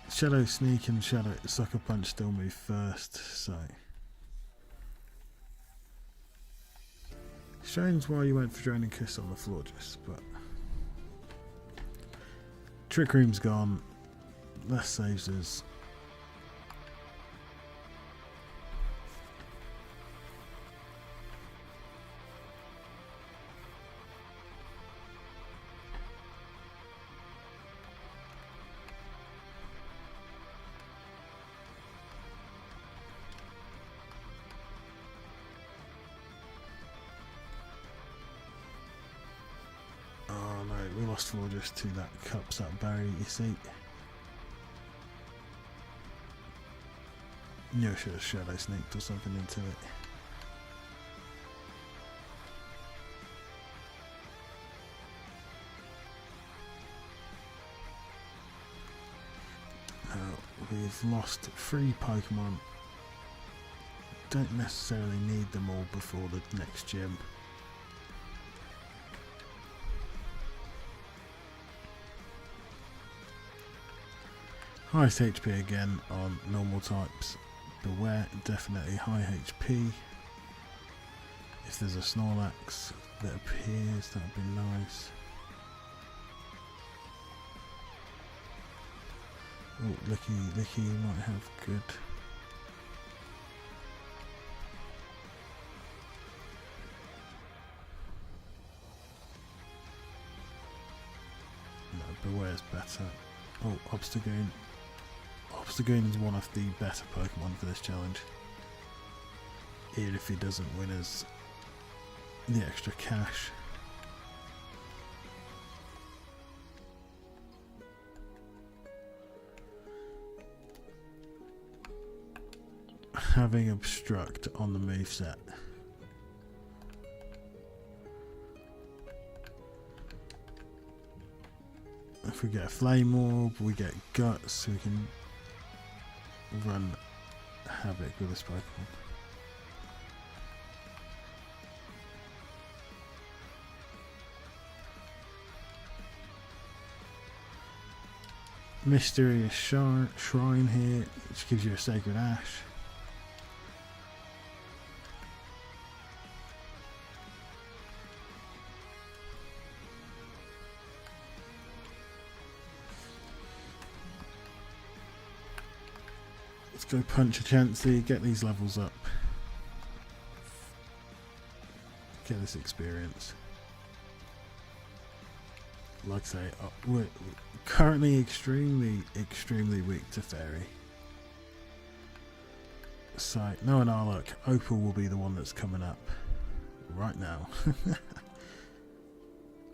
Speaker 1: Shadow Sneak and Shadow Sucker Punch still move first, so strange why you went for Draining Kiss on the floor, just, but Trick Room's gone. That saves us. We lost 4 just to that cups that berry, you see. You should have Shadow Sneaked or something into it. We've lost 3 Pokemon. Don't necessarily need them all before the next gym. Highest HP again on normal types. Beware, definitely high HP. If there's a Snorlax that appears, that would be nice. Oh, Licky might have good. No, Beware's better. Oh, Obstagoon. Obstagoon is one of the better Pokemon for this challenge. Even if he doesn't win us the extra cash. Having Obstruct on the moveset. If we get a Flame Orb, we get Guts, so we can run havoc with this Pokemon. Mysterious Shrine here, which gives you a Sacred Ash. Let's go punch a Chansey, get these levels up. Get this experience. Like I say, we're currently extremely weak to Fairy. So, knowing our luck, Opal will be the one that's coming up right now.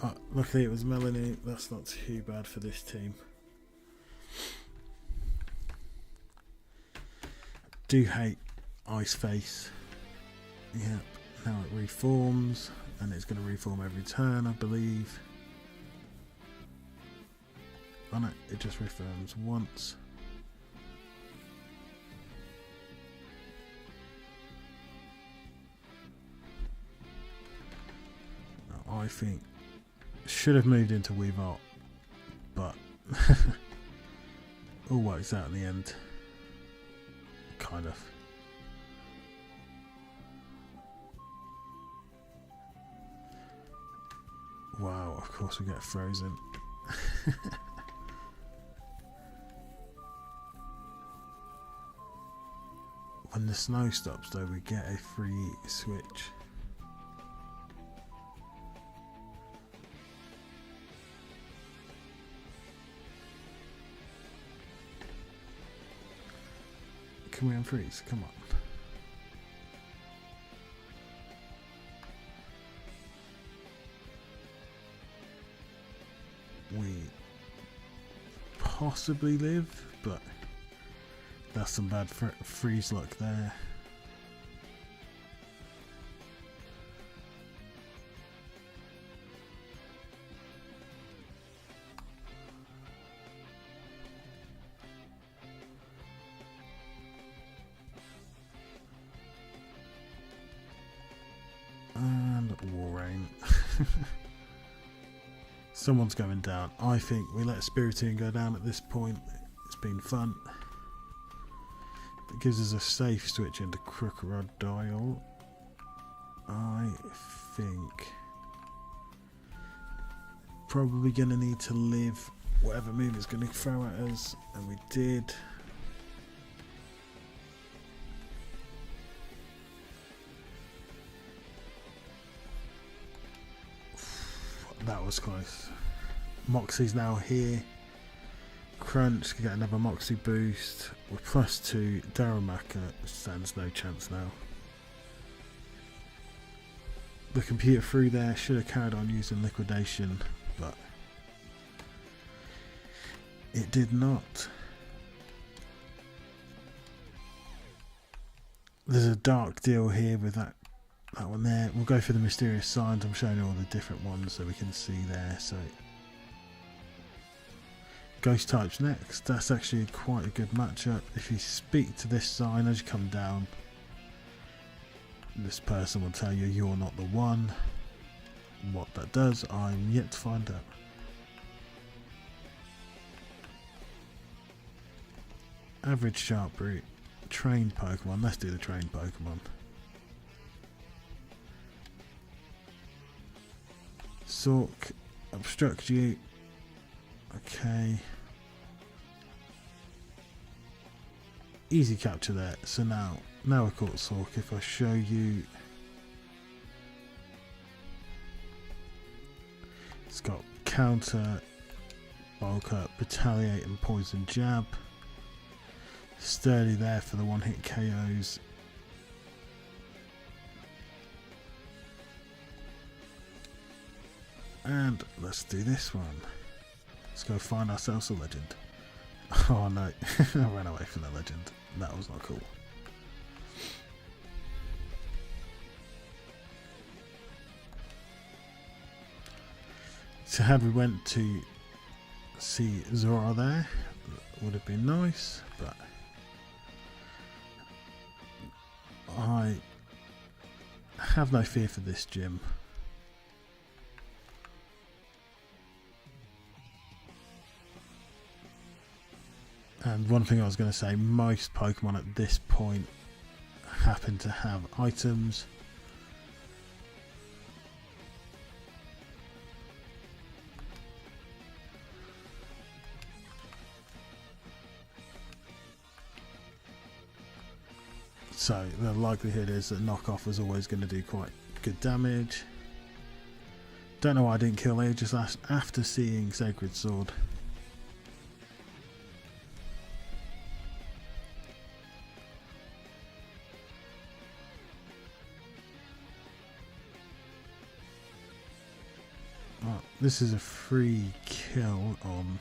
Speaker 1: Oh, luckily it was Melanie, that's not too bad for this team. Do hate Ice Face. Yep, now it reforms, and it's going to reform every turn, I believe. Oh no, it just reforms once. Now, I think should have moved into Weavile, but all works out in the end. Kind of. Wow, of course we get frozen. When the snow stops though, we get a free switch. Can we unfreeze? Come on. We possibly live, but that's some bad freeze luck there. And war rain. Someone's going down. I think we let Spiritomb go down at this point. It's been fun. It gives us a safe switch into Crocodile. I think probably going to need to live whatever move it's going to throw at us, and we did. That was close. Moxie's now here. Crunch can get another Moxie boost. We're +2. Darumaka stands no chance now. The computer through there should have carried on using liquidation, but it did not. There's a dark deal here with that one there. We'll go for the mysterious signs. I'm showing you all the different ones so we can see there. So ghost types next. That's actually quite a good matchup. If you speak to this sign as you come down, this person will tell you you're not the one. What that does, I'm yet to find out. Average sharp brute. Trained Pokemon. Let's do the trained Pokemon. Sork, obstruct you. Okay. Easy capture there. So now we're caught Sork. If I show you, it's got counter, bulk up, retaliate, and poison jab. Sturdy there for the one-hit KOs. And let's do this one. Let's go find ourselves a legend. Oh no, I ran away from the legend. That was not cool. So had we went to see Zora there, would have been nice, but I have no fear for this gym. And one thing I was going to say, most Pokemon at this point happen to have items. So the likelihood is that knockoff was always going to do quite good damage. Don't know why I didn't kill Aegis last after seeing Sacred Sword. This is a free kill on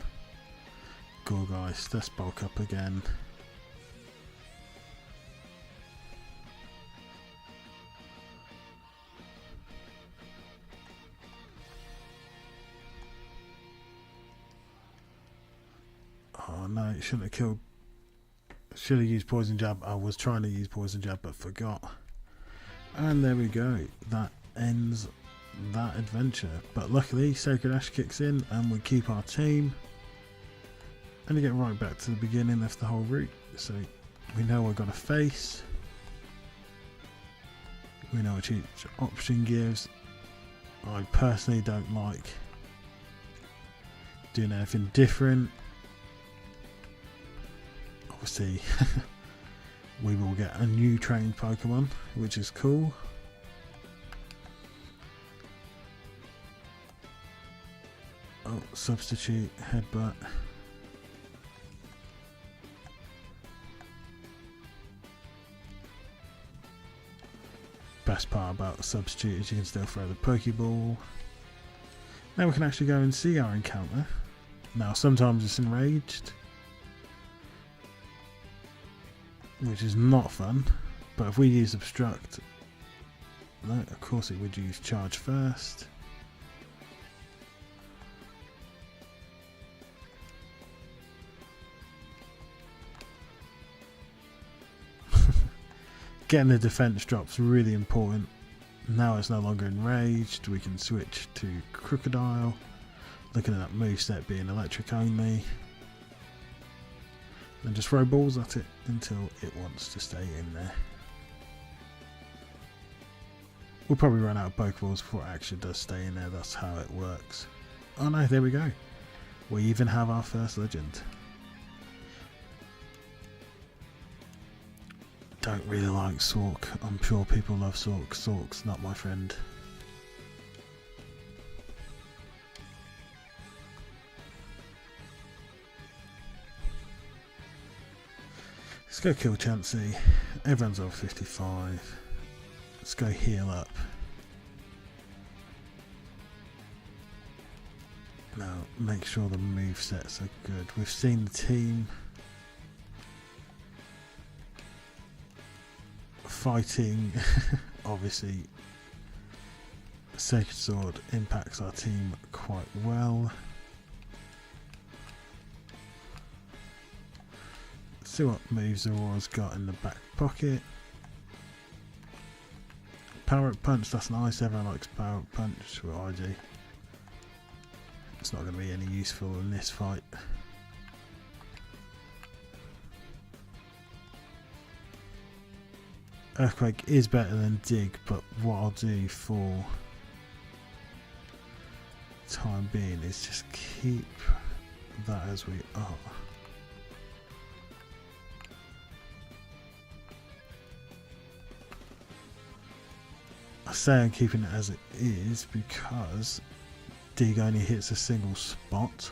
Speaker 1: Gorgeist. Let's bulk up again. Oh no, it shouldn't have killed. Should have used Poison Jab. I was trying to use Poison Jab but forgot. And there we go. That ends that adventure, but luckily Sacred Ash kicks in and we keep our team and we get right back to the beginning of the whole route. So we know we're going to face, we know what each option gives. I personally don't like doing anything different. Obviously we will get a new trained Pokemon, which is cool. Oh, substitute, headbutt. Best part about substitute is you can still throw the Pokeball. Now we can actually go and see our encounter. Now sometimes it's enraged, which is not fun, but if we use obstruct, no, of course it would use charge first. Getting the defense drops really important. Now it's no longer enraged, we can switch to Crocodile, looking at that moveset being electric only, and just throw balls at it until it wants to stay in there. We'll probably run out of Pokeballs before it actually does stay in there, that's how it works. Oh no, there we go. We even have our first legend. Don't really like Sork. I'm sure people love Sork. Sork's not my friend. Let's go kill Chansey. Everyone's over 55. Let's go heal up. Now make sure the movesets are good. We've seen the team. Fighting, obviously, Sacred Sword impacts our team quite well. Let's see what moves Aurora's got in the back pocket. Power Up Punch, that's nice, everyone likes Power Up Punch, what I do. It's not going to be any useful in this fight. Earthquake is better than Dig, but what I'll do for time being is just keep that as we are. I say I'm keeping it as it is because Dig only hits a single spot.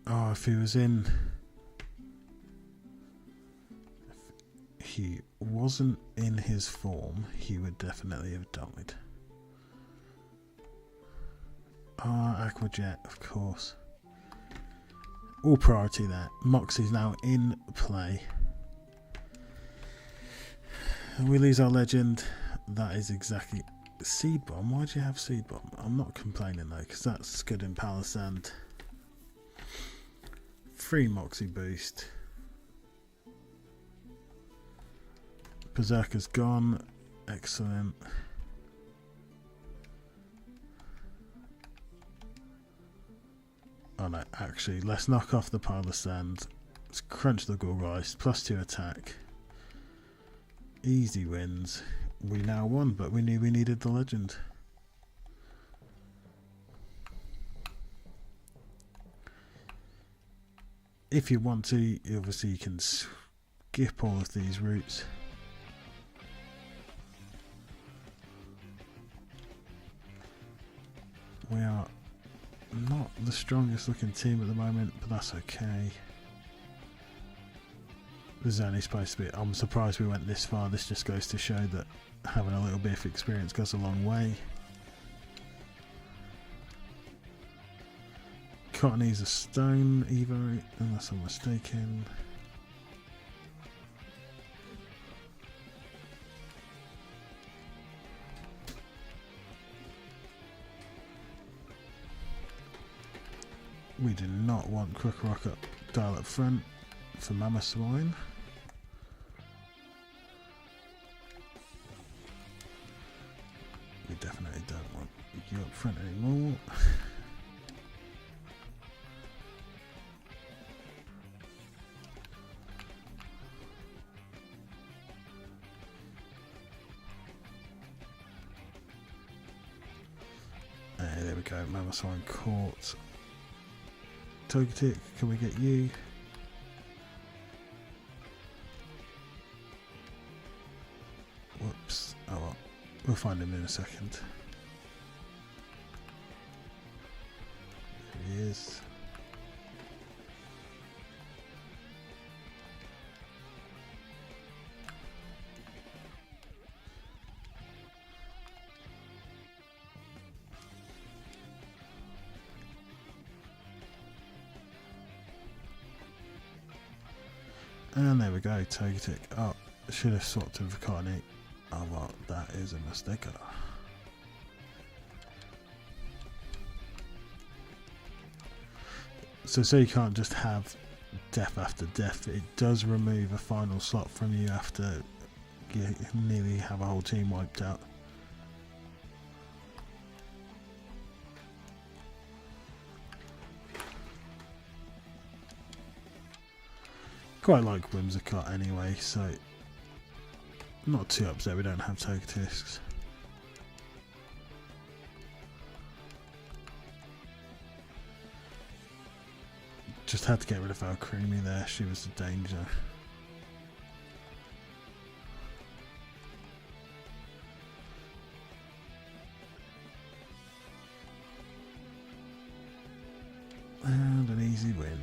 Speaker 1: Oh, if he was in... If he wasn't in his form, he would definitely have died. Ah, Aqua Jet, of course. All priority there. Moxie's now in play. And we lose our legend. That is exactly... Seed Bomb? Why'd you have Seed Bomb? I'm not complaining though, because that's good in Palisand. Free Moxie boost. Berserker's gone. Excellent. Oh no, actually, let's knock off the pile of sand. Let's crunch the Gorgeist. +2 attack. Easy wins. We now won, but we knew we needed the legend. If you want to, obviously you can skip all of these routes. We are not the strongest looking team at the moment, but that's okay. This is only supposed to be... I'm surprised we went this far. This just goes to show that having a little bit of experience goes a long way. Cottony's a stone Evo, unless I'm mistaken. We do not want PokeRogue up dial up front for Mama Swine. We definitely don't want you up front anymore. there we go. Mammosaurine caught. Togetic, can we get you? Whoops. Oh well, we'll find him in a second. There he is. And there we go, Togetic. Oh, should have swapped him for Carney. Oh well, that is a mistake. So you can't just have death after death. It does remove a final slot from you after you nearly have a whole team wiped out. Quite like Whimsicott anyway, so not too upset we don't have Togetisks. Just had to get rid of our Creamy there, she was a danger. And an easy win.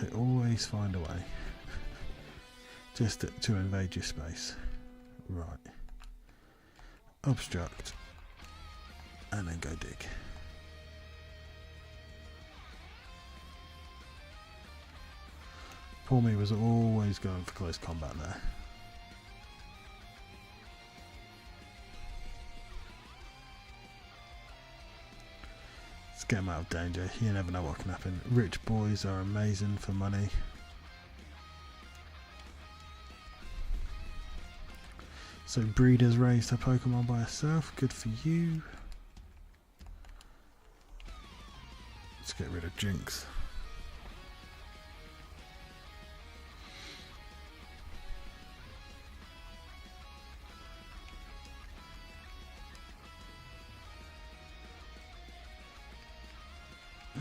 Speaker 1: They always find a way just to invade your space. Right. Obstruct. And then go dig. Poor me was always going for close combat there. Let's get him out of danger. You never know what can happen. Rich boys are amazing for money. So Breeder's raised her Pokemon by herself. Good for you. Let's get rid of Jinx.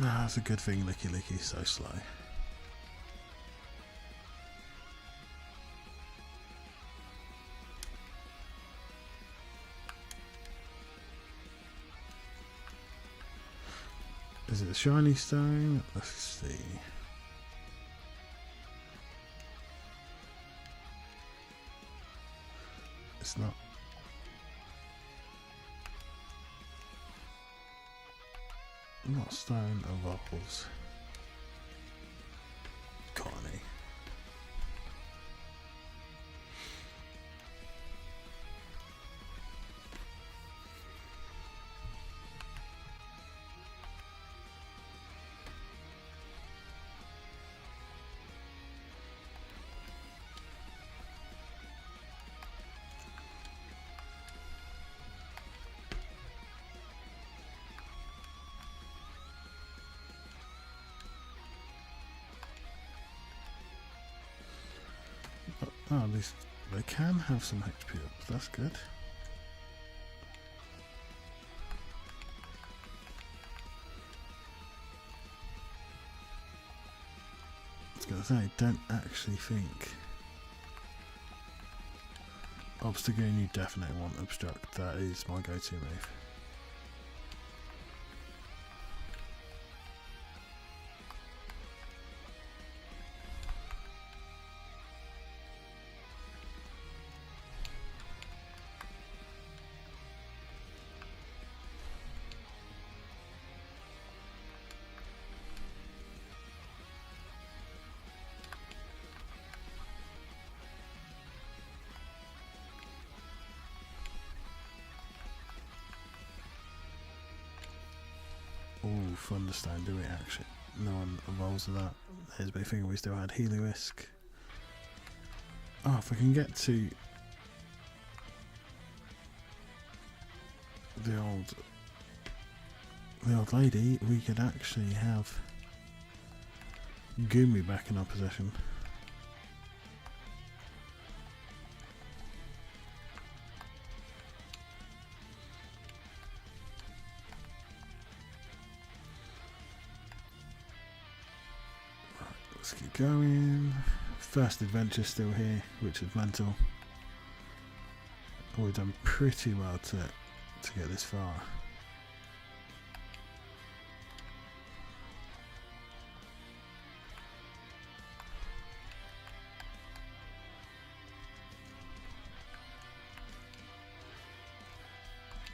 Speaker 1: Ah, that's a good thing Licky Licky's so slow. Is it a shiny stone? Let's see. It's not. Not stone, evolves. Colony. Oh, at least they can have some HP up, that's good. I was going to say, don't actually think. Obstagoon, you definitely want Obstruct, that is my go-to move. Oh, Thunderstone, do we actually? No one evolves with that. Here's a big thing, we still had Heliolisk. Oh, if I can get to the old the old lady, we could actually have Goomy back in our possession. Right, let's keep going. First adventure still here, which is mental. We've done pretty well to get this far.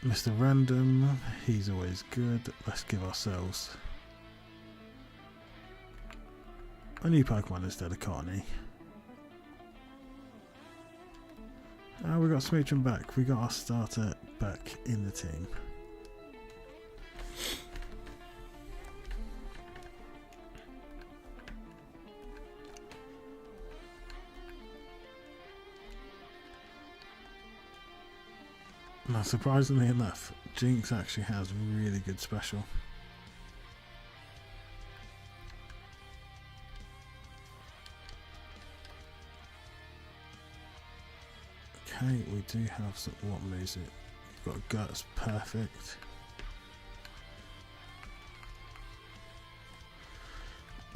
Speaker 1: Mr. Random, he's always good. Let's give ourselves a new Pokemon instead of Carney. We got Smoochum back. We got our starter back in the team. Now, surprisingly enough, Jinx actually has really good special. Okay, we do have some. What moves it? We've got Guts, perfect.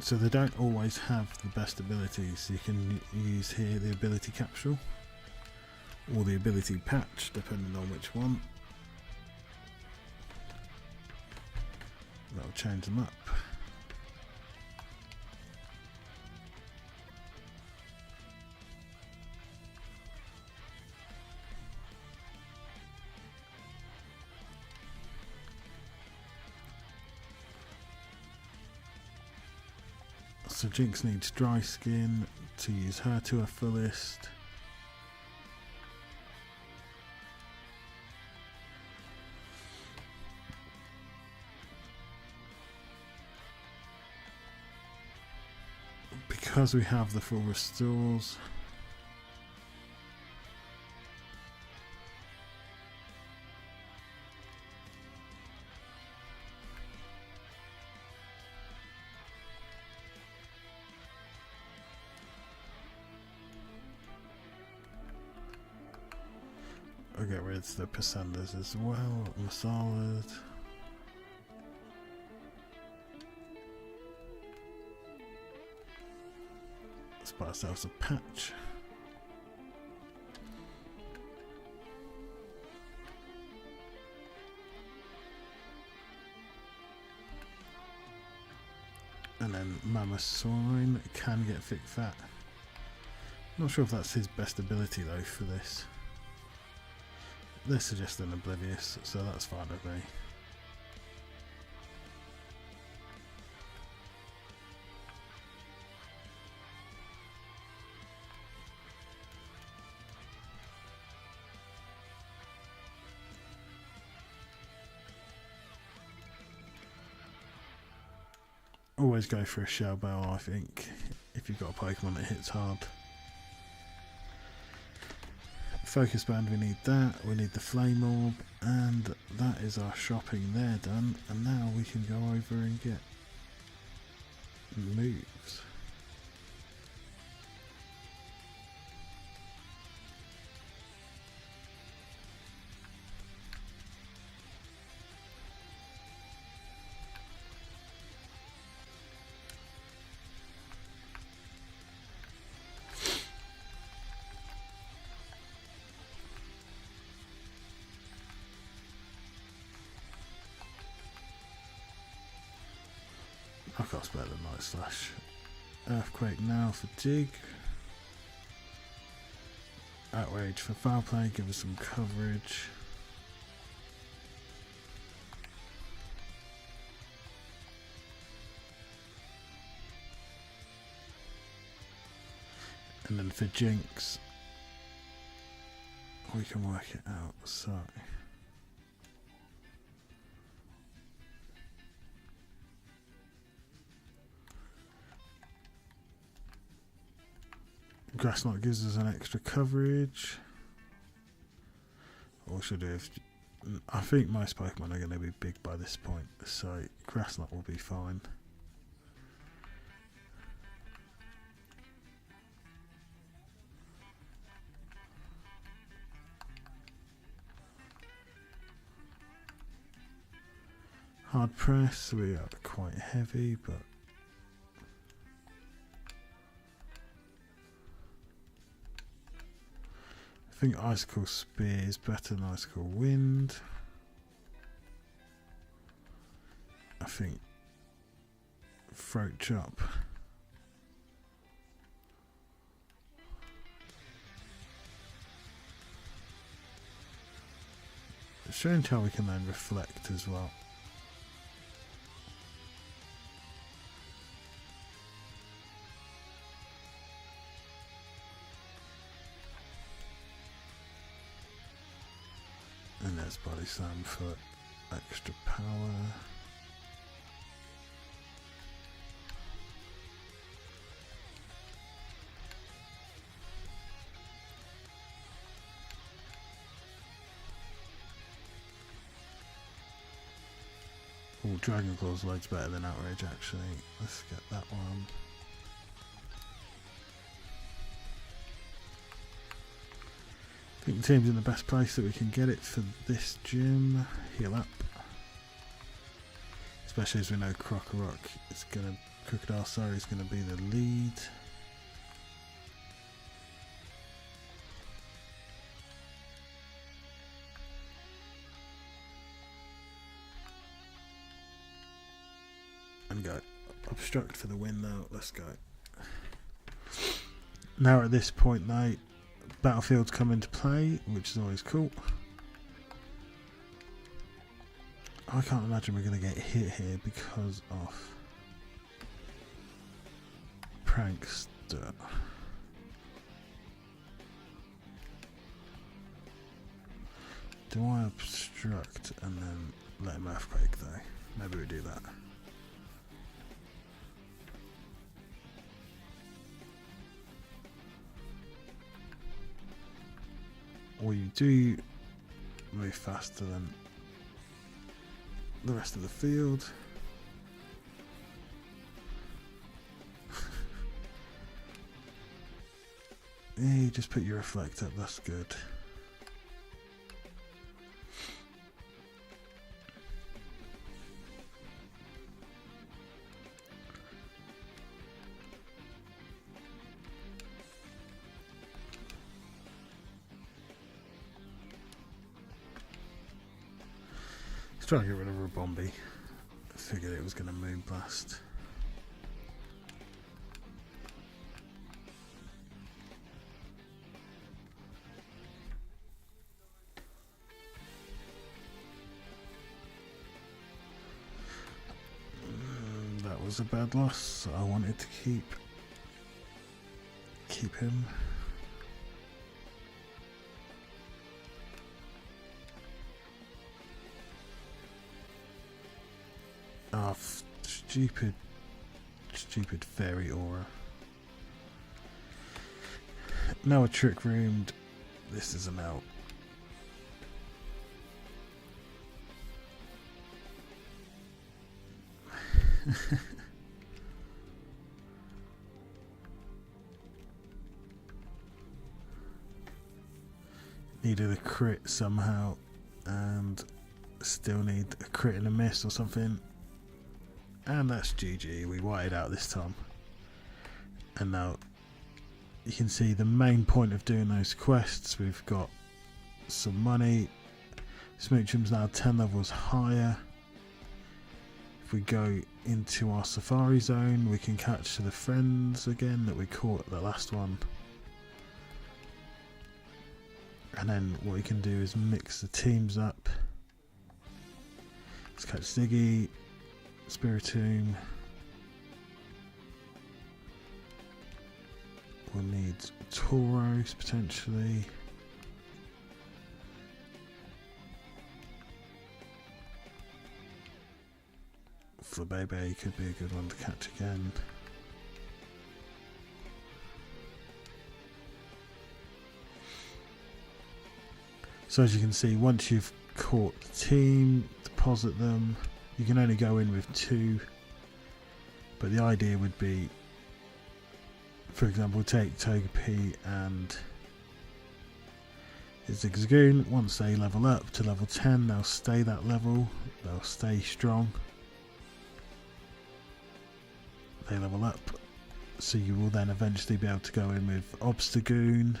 Speaker 1: So they don't always have the best abilities. You can use here the ability capsule or the ability patch, depending on which one. That'll change them up. So Jinx needs dry skin to use her to her fullest. Because we have the full restores, I'll get rid of the Passandas as well. Merciless. Let's buy ourselves a patch. And then Mammoth Swine can get thick fat. Not sure if that's his best ability though for this. This is just an Oblivious, so that's fine with me. Always go for a Shell Bell, I think, if you've got a Pokemon that hits hard. Focus Band, we need that, we need the Flame Orb, and that is our shopping there done, and now we can go over and get moves. I've got better than Night Slash. Earthquake now for Dig. Outrage for Foul Play, give us some coverage. And then for Jinx, we can work it out. So Grass Knot gives us an extra coverage. Or should we have I think most Pokemon are going to be big by this point, so Grassnut will be fine. Hard press, we are quite heavy, but I think Icicle Spear is better than Icicle Wind. I think Throat Chop. Strange how we can then reflect as well. And there's Body Slam for extra power. Oh, Dragon Claw's loads better than Outrage actually. Let's get that one. I think the team's in the best place that we can get it for this gym. Heal up. Especially as we know PokeRogue is gonna Crocodile Sorry is gonna be the lead. And go. Obstruct for the win though. Let's go. Now at this point though, battlefields come into play, which is always cool. I can't imagine we're going to get hit here because of Prankster. Do I obstruct and then let him Earthquake though? Maybe we do that. Or you do move faster than the rest of the field. Yeah, you just put your reflect up, that's good. Let's try to get rid of Rabombi. I figured it was going to Moon Blast. That was a bad loss. I wanted to keep him. Oh, stupid fairy aura. Now a trick roomed. This is an out. Needed a crit somehow, and still need a crit and a miss or something. And that's GG, we whited out this time. And now you can see the main point of doing those quests. We've got some money. Smoochum's now 10 levels higher. If we go into our safari zone, we can catch the friends again that we caught at the last one. And then what we can do is mix the teams up. Let's catch Ziggy, Spiritomb. We'll need Tauros potentially. Flabebe could be a good one to catch again. So as you can see, once you've court the team, deposit them. You can only go in with 2, but the idea would be, for example, take Togepi and Zigzagoon. Once they level up to level 10, they'll stay that level, they'll stay strong. They level up, so you will then eventually be able to go in with Obstagoon.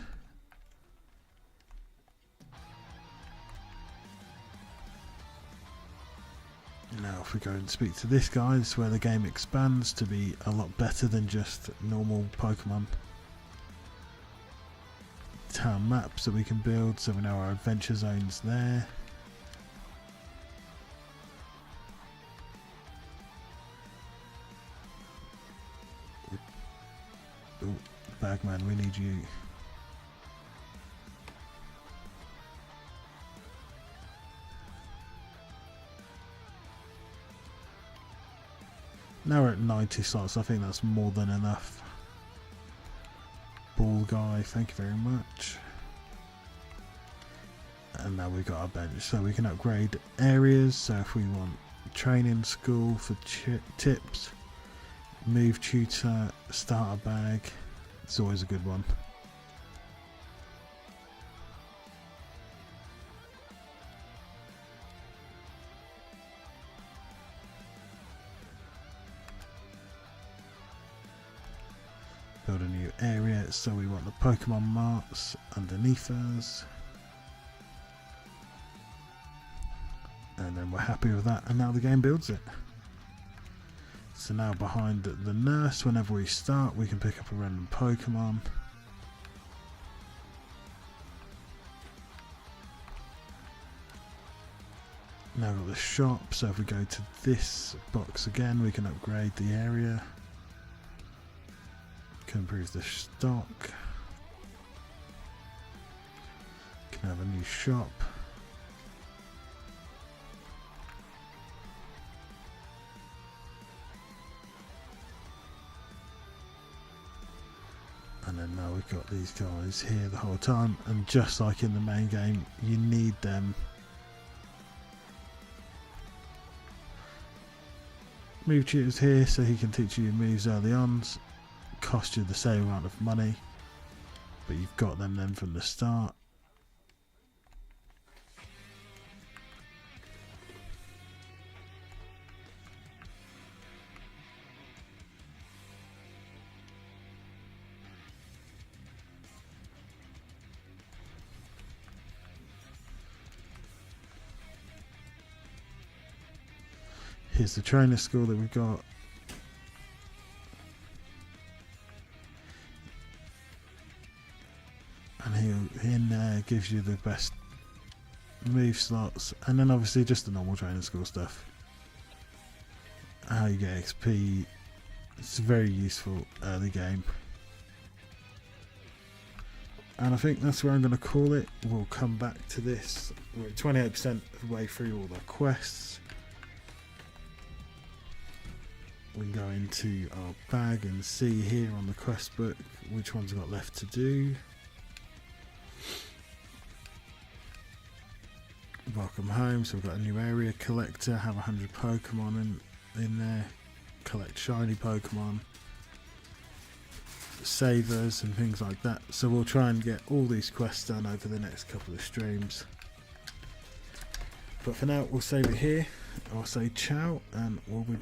Speaker 1: Now if we go and speak to this guy, this is where the game expands to be a lot better than just normal Pokemon. Town maps that we can build, so we know our adventure zones there. Oh, Bagman, we need you. Now we're at 90 slots, I think that's more than enough. Ball guy, thank you very much. And now we've got our bench, so we can upgrade areas. So if we want training school for tips, move tutor, starter bag, it's always a good one. Build a new area, so we want the Pokemon marks underneath us. And then we're happy with that, and now the game builds it. So now behind the nurse, whenever we start, we can pick up a random Pokemon. Now we've got the shop, so if we go to this box again, we can upgrade the area. Can improve the stock. Can have a new shop. And then now we've got these guys here the whole time, and just like in the main game, you need them. Move tutors here, so he can teach you moves early on. Cost you the same amount of money, but you've got them then from the start. Here's the trainer school that we've got. And he in there gives you the best move slots, and then obviously just the normal trainer school stuff. How you get XP, it's very useful early game. And I think that's where I'm going to call it. We'll come back to this. We're 28% of the way through all the quests. We can go into our bag and see here on the quest book which ones we've got left to do. Welcome home, so we've got a new area collector, have 100 Pokemon in there, collect shiny Pokemon, savers and things like that. So we'll try and get all these quests done over the next couple of streams. But for now, we'll save it here. I'll say ciao, and we'll be